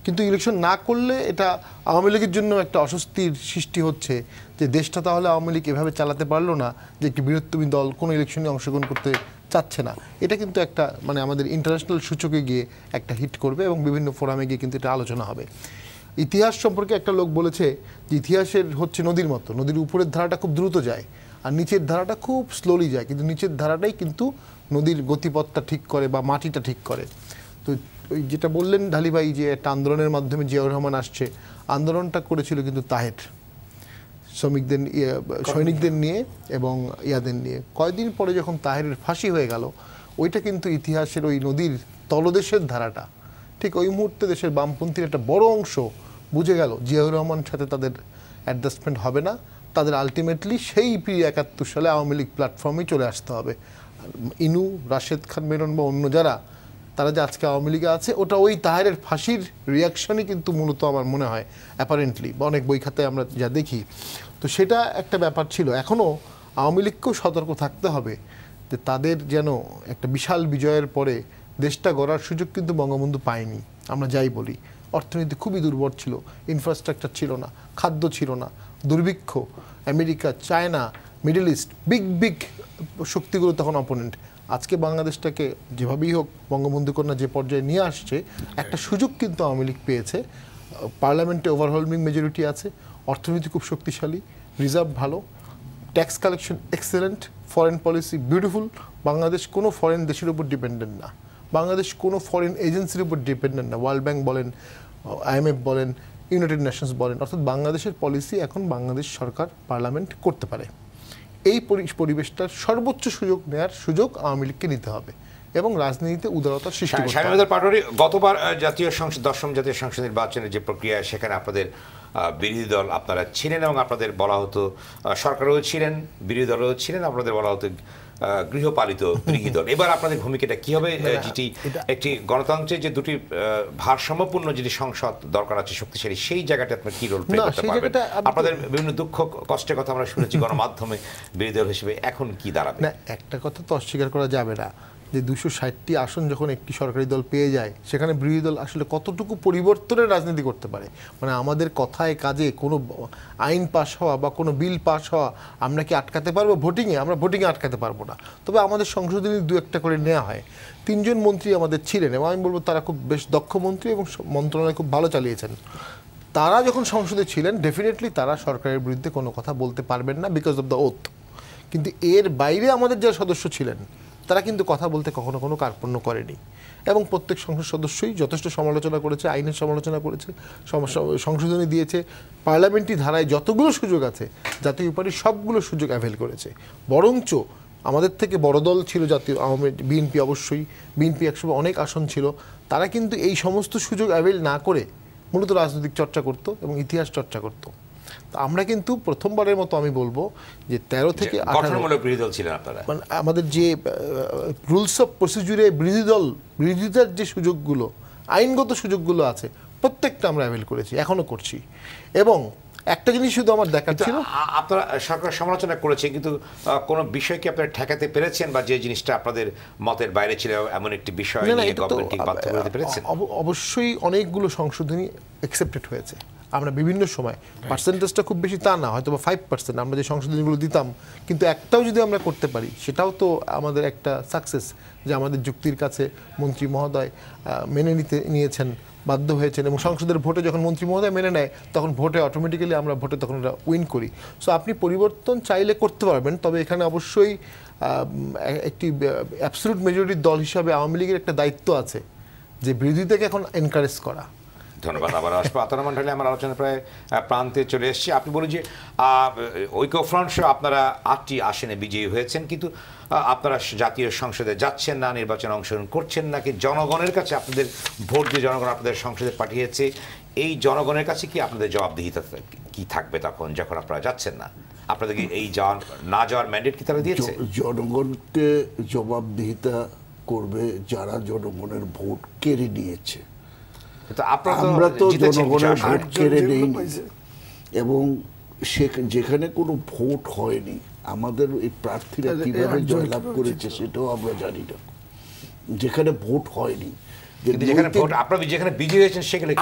কিন্তু ইলেকশন না করলে এটা আওয়ামী লীগের জন্য একটা অস্বস্তির সৃষ্টি হচ্ছে যে দেশটা তাহলে আওয়ামী লীগ এভাবে চালাতে পারলো না, যে একটি বৃহত্তম দল কোনো ইলেকশনে অংশগ্রহণ করতে চাচ্ছে না। এটা কিন্তু একটা মানে আমাদের ইন্টারন্যাশনাল সূচকে গিয়ে একটা হিট করবে এবং বিভিন্ন ফোরামে গিয়ে কিন্তু এটা আলোচনা হবে। ইতিহাস সম্পর্কে একটা লোক বলেছে যে ইতিহাসের হচ্ছে নদীর মতো, নদীর উপরের ধারাটা খুব দ্রুত যায় আর নিচের ধারাটা খুব স্লোলি যায়, কিন্তু নিচের ধারাটাই কিন্তু নদীর গতিপথটা ঠিক করে বা মাটিটা ঠিক করে। তো ওই যেটা বললেন ঢালী ভাই, যে একটা আন্দোলনের মাধ্যমে জিয়াউর রহমান আসছে, আন্দোলনটা করেছিল কিন্তু তাহের, শ্রমিকদের সৈনিকদের নিয়ে এবং ইয়াদের নিয়ে। কয়েকদিন পরে যখন তাহেরের ফাঁসি হয়ে গেল, ওইটা কিন্তু ইতিহাসের ওই নদীর তলদেশের ধারাটা, ঠিক ওই মুহূর্তে দেশের বামপন্থীর একটা বড় অংশ বুঝে গেল জিয়াউর রহমানের সাথে তাদের অ্যাডজাস্টমেন্ট হবে না, তাদের আলটিমেটলি সেই pre-71 সালে আওয়ামী লীগ প্ল্যাটফর্মেই চলে আসতে হবে। ইনু, রাশেদ খান মেনন বা অন্য যারা, তারা যে আজকে আওয়ামী লীগে আছে, ওটা ওই তাহেরের ফাঁসির রিয়াকশনই কিন্তু মূলত আমার মনে হয় অ্যাপারেন্টলি, বা অনেক বই খাতায় আমরা যা দেখি। তো সেটা একটা ব্যাপার ছিল। এখনও আওয়ামী লীগকেও সতর্ক থাকতে হবে যে তাদের যেন একটা বিশাল বিজয়ের পরে দেশটা গড়ার সুযোগ কিন্তু বঙ্গবন্ধু পায়নি। আমরা যাই বলি, অর্থনীতি খুবই দুর্বল ছিল, ইনফ্রাস্ট্রাকচার ছিল না, খাদ্য ছিল না, দুর্ভিক্ষ, America, China, middle east, big শক্তিগুলো তখন অপোনেন্ট। আজকে বাংলাদেশটাকে যেভাবেই হোক বঙ্গবন্ধু কন্যা যে পর্যায়ে নিয়ে আসছে, একটা সুযোগ কিন্তু আওয়ামী লীগ পেয়েছে। পার্লামেন্টে ওভারওয়েলমিং মেজরিটি আছে, অর্থনীতি খুব শক্তিশালী, রিজার্ভ ভালো, tax collection excellent, foreign policy beautiful. Bangladesh কোনো ফরেন দেশের উপর ডিপেন্ডেন্ট না, বাংলাদেশ কোনো ফরেন এজেন্সির উপর ডিপেন্ডেন্ট না, ওয়ার্ল্ড ব্যাংক বলেন, IMF বলেন, ইউনাইটেড নেশনস বলেন। অর্থাৎ বাংলাদেশের পলিসি এখন বাংলাদেশ সরকার, পার্লামেন্ট করতে পারে। এই পরিবেশটার সর্বোচ্চ সুযোগ নেওয়ার সুযোগ আওয়ামী লীগকে নিতে হবে এবং রাজনীতিতে উদারতার সৃষ্টি করতে হবে। শামীম হায়দার পাটোয়ারী, গতবার জাতীয় সংসদ 10ম জাতীয় সংসদ নির্বাচনের যে প্রক্রিয়া, সেখানে আপনাদের বিরোধী দল আপনারা ছিলেন এবং আপনাদের বলা হতো, সরকারও ছিলেন, বিরোধী দলও ছিলেন, আপনাদের বলা হতো গৃহপালিত বিরোধী দল। এবার আপনাদের ভূমিকাটা কি হবে? যেটি একটি গণতন্ত্রের যে দুটি ভারসাম্যপূর্ণ যেটি সংসদ দরকার আছে শক্তিশালী, সেই জায়গাটা আপনার কি রোল প্লে করতে পারবেন? আপনাদের বিভিন্ন দুঃখ কষ্টের কথা আমরা শুনেছি গণমাধ্যমে বিরোধী দল হিসেবে, এখন কি দাঁড়াবে? না, একটা কথা তো অস্বীকার করা যাবে না যে 260টি আসন যখন একটি সরকারি দল পেয়ে যায়, সেখানে বিরোধী দল আসলে কতটুকু পরিবর্তনের রাজনীতি করতে পারে। মানে আমাদের কথায় কাজে কোনো আইন পাস হওয়া বা কোনো বিল পাস হওয়া আমরা কি আটকাতে পারবো ভোটিংয়ে? আমরা ভোটিংয়ে আটকাতে পারবো না। তবে আমাদের সংশোধনী 2-1টা করে নেওয়া হয়। 3 জন মন্ত্রী আমাদের ছিলেন এবং আমি বলবো তারা খুব বেশ দক্ষ মন্ত্রী এবং মন্ত্রণালয় খুব ভালো চালিয়েছেন। তারা যখন সংসদে ছিলেন, ডেফিনেটলি তারা সরকারের বিরুদ্ধে কোনো কথা বলতে পারবেন না বিকজ অফ দ্য ওথ। কিন্তু এর বাইরে আমাদের যারা সদস্য ছিলেন, তারা কিন্তু কথা বলতে কখনো কোনো কার্পণ্য করেনি এবং প্রত্যেক সংসদ সদস্যই যথেষ্ট সমালোচনা করেছে, আইনের সমালোচনা করেছে, সংশোধনী দিয়েছে, পার্লামেন্টারি ধারায় যতগুলো সুযোগ আছে জাতীয় পার্টি সবগুলো সুযোগ অ্যাভেল করেছে। বরঞ্চ আমাদের থেকে বড় দল ছিল জাতীয় আওয়ামী বিএনপি, অবশ্যই বিএনপি একসময় অনেক আসন ছিল, তারা কিন্তু এই সমস্ত সুযোগ অ্যাভেল না করে মূলত রাজনৈতিক চর্চা করত এবং ইতিহাস চর্চা করত। আমরা কিন্তু প্রথমবারের মতো আমি বলবো যে 13 থেকে 18 মানে আমাদের যে রুলস অফ প্রসিডিউরে বিরোধিতার যে সুযোগগুলো, আইনগত সুযোগগুলো আছে, প্রত্যেকটা আমরা অ্যাভেল করেছি, এখনও করছি। এবং একটা জিনিস শুধু আমার দেখার ছিল, আপনারা সরকার সমালোচনা করেছে, কিন্তু কোনো বিষয় কি আপনারা ঠেকাতে পেরেছেন, বা যে জিনিসটা আপনাদের মতের বাইরে ছিল এমন একটি বিষয় না, নিয়ে এটা তো গভর্নমেন্ট বাধ্য করতে পেরেছেন? অবশ্যই অনেকগুলো সংশোধনী অ্যাকসেপ্টেড হয়েছে। আমরা বিভিন্ন সময়, পার্সেন্টেজটা খুব বেশি তা না, হয়তো বা 5% আমরা যে সংশোধনীগুলো দিতাম, কিন্তু একটাও যদি আমরা করতে পারি সেটাও তো আমাদের একটা সাকসেস, যে আমাদের যুক্তির কাছে মন্ত্রী মহোদয় মেনে নিয়েছেন, বাধ্য হয়েছেন, এবং সংসদের ভোটে যখন মন্ত্রী মহোদয় মেনে নেয় তখন ভোটে অটোমেটিক্যালি আমরা ভোটে তখন উইন করি। সো আপনি পরিবর্তন চাইলে করতে পারবেন, তবে এখানে অবশ্যই একটি অ্যাবসলিউট মেজরিটির দল হিসাবে আওয়ামী লীগের একটা দায়িত্ব আছে যে বিরোধীতাকে এখন এনকারেজ করা। ধন্যবাদ। আবার আসবো আতর মন্ডলে। আমার আলোচনা প্রায় প্রান্তে চলে এসেছি। আপনি বলেন যে ঐক্যফ্রন্ট সহ আপনারা 8টি আসনে বিজয়ী হয়েছেন, কিন্তু আপনারা জাতীয় সংসদে যাচ্ছেন না, নির্বাচনে অংশগ্রহণ করছেন না, কি জনগণের কাছে আপনাদের ভোট দিয়ে জনগণ আপনাদের সংসদে পাঠিয়েছে, এই জনগণের কাছে কি আপনাদের জবাবদিহিতা কি থাকবে তখন যখন আপনারা যাচ্ছেন না? আপনাদের কি এই না যাওয়ার ম্যান্ডেট কি তারা দিয়েছে? জনগণকে জবাবদিহিতা করবে যারা জনগণের ভোট কেড়ে নিয়েছে। আমরা তো জনগণের ভোট কেড়ে নেইনি, এবং যেখানে কোনো ভোট হয়নি আমাদের এই প্রার্থীরা কিভাবে জয়লাভ করেছে সেটাও আমরা জানি না। যেখানে ভোট হয়নি, যেখানে বিজয়ী হয়েছেন সেখানে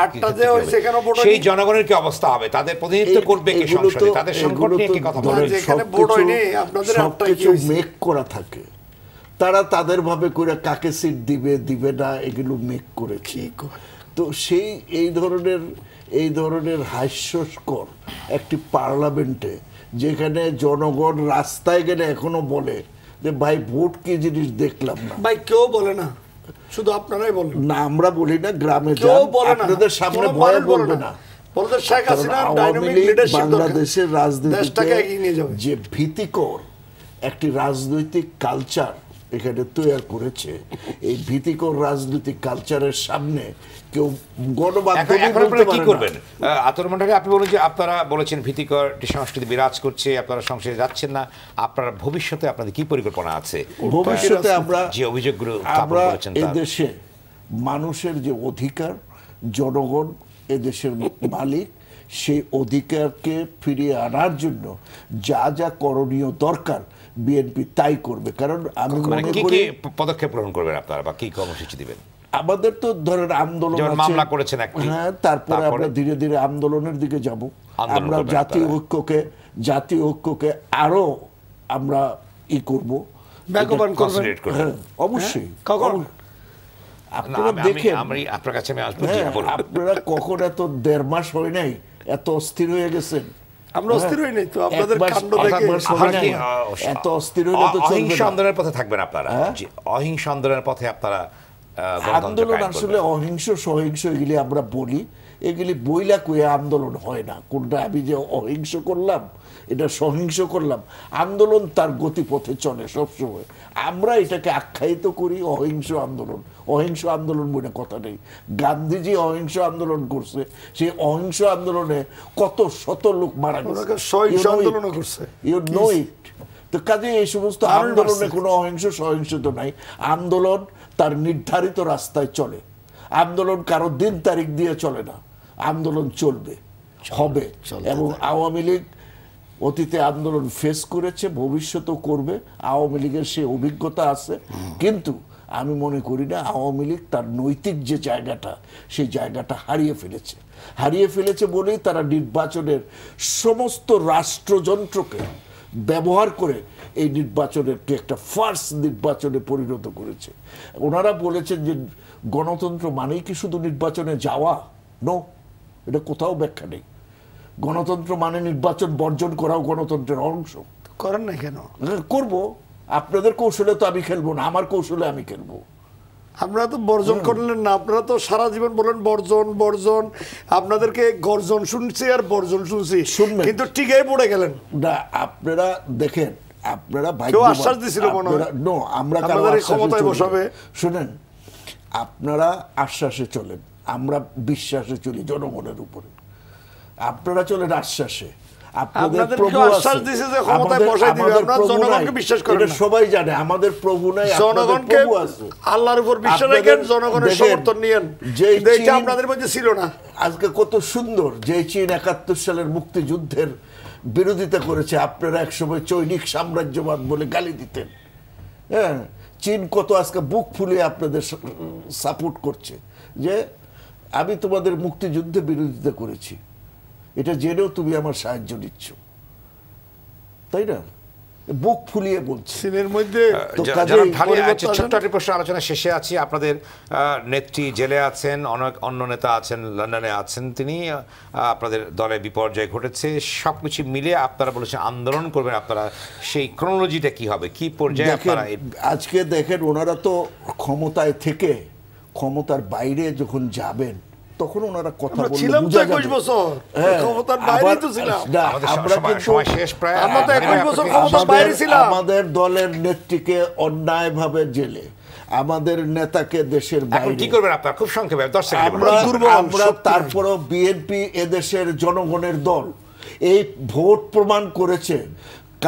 সেই জনগণের কি অবস্থা হবে? তাদের প্রতিনিধিত্ব করবে কে সংসদে? তাদের সংকট নিয়ে কি কথা বলবেন? সবকিছু মেক করা থাকে, তারা তাদের ভাবে করে কাকে সিট দিবে না এগুলো মেক করে। তো এই ধরনের হাস্যস্কর একটি পার্লামেন্টে, যেখানে জনগণ রাস্তায় গেলে এখনো বলে যে ভাই ভোট কি জিনিস দেখলাম না, ভাই কেউ বলে না, শুধু আপনারাই বলেন না। আমরা বলি না, গ্রামে যান, আপনাদের সামনে ভয়ে বলবে না। বাংলাদেশের রাজনীতিতে যে ভীতিকর একটি রাজনৈতিক কালচার এখানে তৈরি করেছে, এই ভীতিকর রাজনৈতিক কালচারের সামনে কেউ কি করবেন? আতর মন্ডলে আপনি বলেন যে আপনারা বলেছেন ভীতিকর সংস্কৃতি বিরাজ করছে, আপনারা সংসদে যাচ্ছেন না, আপনারা ভবিষ্যতে আপনাদের কি পরিকল্পনা আছে? ভবিষ্যতে আমরা যে অভিযোগগুলো আমরা এদেশে মানুষের যে অধিকার, জনগণ এদেশের মালিক, সেই অধিকারকে ফিরিয়ে আনার জন্য যা যা করণীয় দরকার বিএনপি তাই করবে। কারণ আমি মনে করি পদক্ষেপ গ্রহণ করবেন আপনারা, বা কি কর্মসূচি দিবেন? আমাদের তো ধরেন আন্দোলন মামলা করেছেন একটি, হ্যাঁ, তারপরে আমরা ধীরে ধীরে আন্দোলনের দিকে যাব। আমরা জাতীয় ঐক্যকে আরো আমরা করব, অবশ্যই। আপনারা দেখেন, আপনার কাছে আমি আসবো, আপনারা কখন এত 1.5 মাস হয় নাই এত অস্থির হয়ে গেছেন? আমরা অস্থির হই নাই তো, আপনাদের কাণ্ড দেখে এত অস্থির হলে তো অহিংস আন্দোলনের পথে থাকবেন আপনারা? অহিংস আন্দোলনের পথে আপনারা আন্দোলন আসলে অহিংস সহিংস এগুলি আমরা বলি, এগুলি বইলা কয়ে আন্দোলন হয় না। কোনটা আমি যে অহিংস করলাম, এটা সহিংস করলাম, আন্দোলন তার গতিপথে চলে সবসময়। আমরা এটাকে আখ্যায়িত করি অহিংস আন্দোলন। অহিংস আন্দোলন বলে কথা নেই। গান্ধীজি অহিংস আন্দোলন করছে, সেই অহিংস আন্দোলনে কত শত লোক মারা গেছে, ইউ নো ইট। তো কাজে এই সমস্ত আন্দোলনে কোনো অহিংস সহিংস তো নাই। আন্দোলন তার নির্ধারিত রাস্তায় চলে, আন্দোলন কারো দিন তারিখ দিয়ে চলে না, আন্দোলন চলবে, হবে। এবং আওয়ামী লীগ অতীতে আন্দোলন ফেস করেছে, ভবিষ্যতেও করবে। আওয়ামী লীগের সেই অভিজ্ঞতা আছে, কিন্তু আমি মনে করি না আওয়ামী লীগ তার নৈতিক যে জায়গাটা, সেই জায়গাটা হারিয়ে ফেলেছে বলেই তারা নির্বাচনের সমস্ত রাষ্ট্রযন্ত্রকে ব্যবহার করে এই নির্বাচনকে একটা ফার্স নির্বাচনে পরিণত করেছে। ওনারা বলেছেন যে গণতন্ত্র মানেই কি শুধু নির্বাচনে যাওয়া? নো, এটা কোথাও ব্যাখ্যা নেই। গণতন্ত্র মানে নির্বাচন বর্জন করাও গণতন্ত্রের অংশ। করেন না কেন? করব। আপনাদের কৌশলে তো আমি খেলবো না, আমার কৌশলে আমি খেলবো। আমরা তো বর্জন করলেন না, আপনারা তো সারা জীবন বলেন বর্জন। আপনাদেরকে গর্জন শুনছি আর বর্জন শুনছি, কিন্তু টিকেই পড়ে গেলেন না। আপনারা দেখেন, আপনারা আশ্বাস দিছিল আমরা ক্ষমতায় বসাবে। শুনেন, আপনারা আশ্বাসে চলেন, আমরা বিশ্বাসে চলি জনগণের উপরে। আপনারা চলেন আশ্বাসে, আপনাদের প্রভু আছে, জনগণকে বিশ্বাস করেন না। সবাই জানে আমাদের প্রভু নাই, জনগণকে আল্লাহর উপর বিশ্বাস রাখেন, জনগণের সমর্থন নিয়েন, যেটা আপনাদের মধ্যে ছিল না। আজকে কত সুন্দর যে চীন ৭১ সালের মুক্তিযুদ্ধের বিরোধিতা করেছে, আপনারা একসময় চৈনিক সাম্রাজ্যবাদ বলে গালি দিতেন। হ্যাঁ, চীন কত আজকে বুক ফুলিয়ে আপনাদের সাপোর্ট করছে যে আমি তোমাদের মুক্তিযুদ্ধে বিরোধিতা করেছি, এটা জেনেও তুমি আমার সাহায্য নিচ্ছ, তাই না? বুক ফুলিয়ে বলছে। চীনের মধ্যে ছোট্ট একটি প্রশ্ন আলোচনা শেষে আছি। আপনাদের নেত্রী জেলে আছেন, অনেক অন্য নেতা আছেন লন্ডনে আছেন, তিনি আপনাদের দলে বিপর্যয় ঘটেছে, সবকিছু মিলে আপনারা বলেছেন আন্দোলন করবেন। আপনারা সেই ক্রোনোলজিটা কি হবে, কি পর্যায়ে আপনারা? আজকে দেখেন, ওনারা তো ক্ষমতায় থেকে ক্ষমতার বাইরে যখন যাবেন তখন ওনারা কথা বলতে ছিলাম 21 বছর ক্ষমতার বাইরে তো ছিলাম। আমরা সময় শেষ প্রায়, আমরা তো 21 বছর ক্ষমতার বাইরে ছিলাম। আমাদের দলের নেত্রীকে অন্যায়ভাবে জেলে, আমাদের নেতাকে দেশের বাইরে, কি করবেন আপনারা? খুব সংক্ষেপে 10 সেকেন্ড। আমরা তারপরও বিএনপি এদেশের জনগণের দল, এই ভোট প্রমাণ করেছে।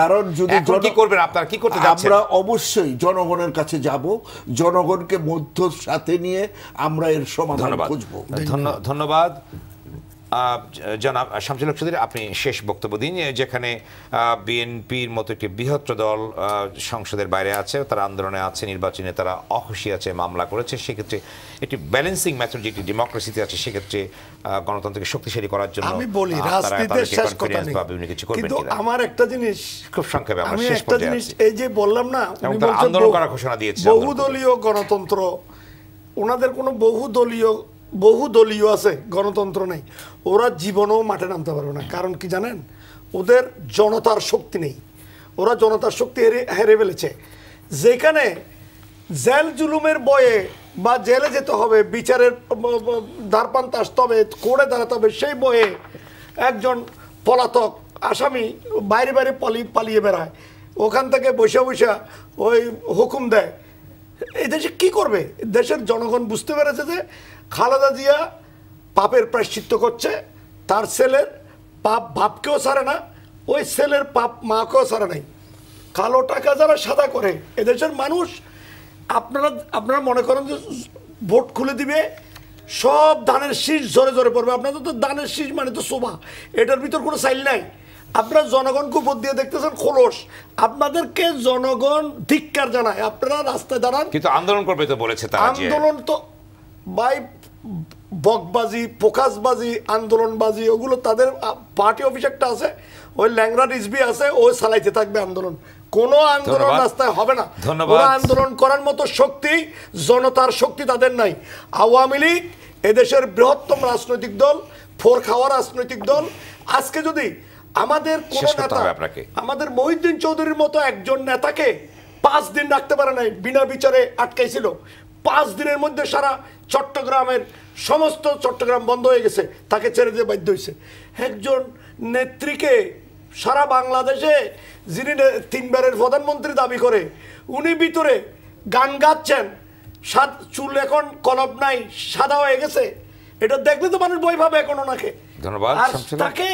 কারণ যদি কি করবেন আপনারা, কি করতে যাচ্ছেন? আমরা অবশ্যই জনগণের কাছে যাব, জনগণকে মধ্য সাথে নিয়ে আমরা এর সমাধান খুঁজব। ধন্যবাদ জনাব শামসুল হক চৌধুরী, আপনি শেষ বক্তব্য দিন। যেখানে বিএনপির মতো একটি বৃহত্তর দল সংসদের বাইরে আছে, তারা আন্দোলনে আছে, নির্বাচনে তারা অখুশি আছে, মামলা করেছে, সেক্ষেত্রে একটি ব্যালেন্সিং মেথড যেটি ডেমোক্রেসিতে আছে, সেক্ষেত্রে গণতন্ত্রকে শক্তিশালী করার জন্য আমি বলি রাজনীতির শেষ কথা নেই, কিন্তু আমার একটা জিনিস খুব সংক্ষেপে, আমি একটা জিনিস এই যে বললাম না, উনি বলছেন আন্দোলন করার ঘোষণা দিয়েছে, বহুদলীয় গণতন্ত্র, ওনাদের কোনো বহুদলীয় আছে, গণতন্ত্র নেই। ওরা জীবনেও মাঠে নামতে পারবে না। কারণ কি জানেন? ওদের জনতার শক্তি নেই, ওরা জনতার শক্তি হেরে ফেলেছে। যেখানে জেল জুলুমের বয়ে বা জেলে যেতে হবে, বিচারের দ্বারপ্রান্তে আসতে হবে, কোর্টে দাঁড়াতে হবে, সেই বয়ে একজন পলাতক আসামি বাইরে বাইরে পালিয়ে বেড়ায়, ওখান থেকে বসে বসে ওই হুকুম দেয়। এই দেশে কি করবে? দেশের জনগণ বুঝতে পেরেছে যে খালেদা জিয়া পাপের প্রায়শ্চিত্ত করছে, তার ছেলের পাপ বাপকেও ছাড়ে না, ওই ছেলের পাপ মাকেও ছাড়ে নাই। কালো টাকা যারা সাদা করে এদেশের মানুষ, আপনারা মনে করেন যে ভোট খুলে দিবে, সব ধানের শীষ জোরে জোরে পড়বে। আপনাদের তো ধানের শীষ মানে তো শোভা, এটার ভিতর কোনো সাইল নাই। আপনারা জনগণকে ভোট দিয়ে দেখতেছেন খোলস, আপনাদেরকে জনগণ ধিক্কার জানায়, আপনারা রাস্তায় দাঁড়ান। কিন্তু আন্দোলন করবে তো বলেছে তারা। আন্দোলন তো ভাই বকবাজি, ফোকাসবাজি, আন্দোলনবাজি, ওগুলো তাদের পার্টি অফিস একটা আছে, ওই ল্যাংরা রিজবি আছে, ওই চালাইতে থাকবে আন্দোলন। কোনো আন্দোলন রাস্তায় হবে না। ওরা আন্দোলন করার মতো শক্তি, জনতার শক্তি তাদের নাই। আওয়ামী লীগ এদেশের বৃহত্তম রাজনৈতিক দল, ফোর খাওয়া রাজনৈতিক দল। আজকে যদি আমাদের কোন নেতা, আমাদের মহিউদ্দিন চৌধুরীর মতো একজন নেতাকে 5 দিন রাখতে পারে নাই, বিনা বিচারে আটকাইছিল, 5 দিনের মধ্যে সারা চট্টগ্রামের সমস্ত চট্টগ্রাম বন্ধ হয়ে গেছে, তাকে ছেড়ে দিয়ে বাধ্য হয়েছে। একজন নেত্রীকে সারা বাংলাদেশে, যিনি 3 বারের প্রধানমন্ত্রী দাবি করে, উনি ভিতরে গান গাচ্ছেন, চুল এখন কলব নাই, সাদা হয়ে গেছে। এটা দেখলে তো মানুষ ভয় পাবে এখন ওনাকে। ধন্যবাদ। তাকে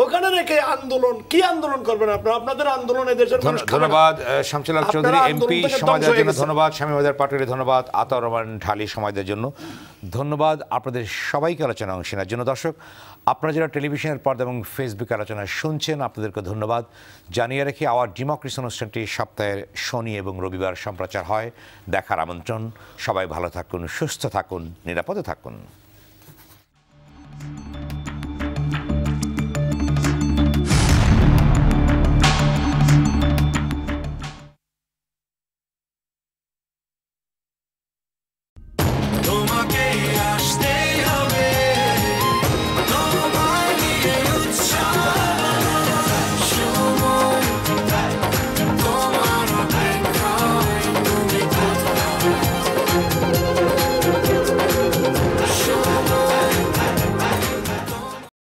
ওখানে রেখে আন্দোলন, কি আন্দোলন করবেন আপনারা? আপনাদের আন্দোলন এদেশের মানুষ। ধন্যবাদ শামসুল হক চৌধুরী এমপি, সময় দেওয়ার জন্য ধন্যবাদ। শামীম হায়দার পাটোয়ারি ধন্যবাদ। আতাউর রহমান ঢালি সময় দেওয়ার জন্য ধন্যবাদ। আপনাদের সবাইকে আলোচনা অংশ নেওয়ার জন্য। দর্শক, আপনারা যারা টেলিভিশনের পর্দা এবং ফেসবুকে আলোচনা শুনছেন, আপনাদেরকে ধন্যবাদ জানিয়ে রেখে আওয়ার ডেমোক্রেসি অনুষ্ঠানটি সপ্তাহের শনি এবং রবিবার সম্প্রচার হয়। দেখার আমন্ত্রণ। সবাই ভালো থাকুন, সুস্থ থাকুন, নিরাপদে থাকুন।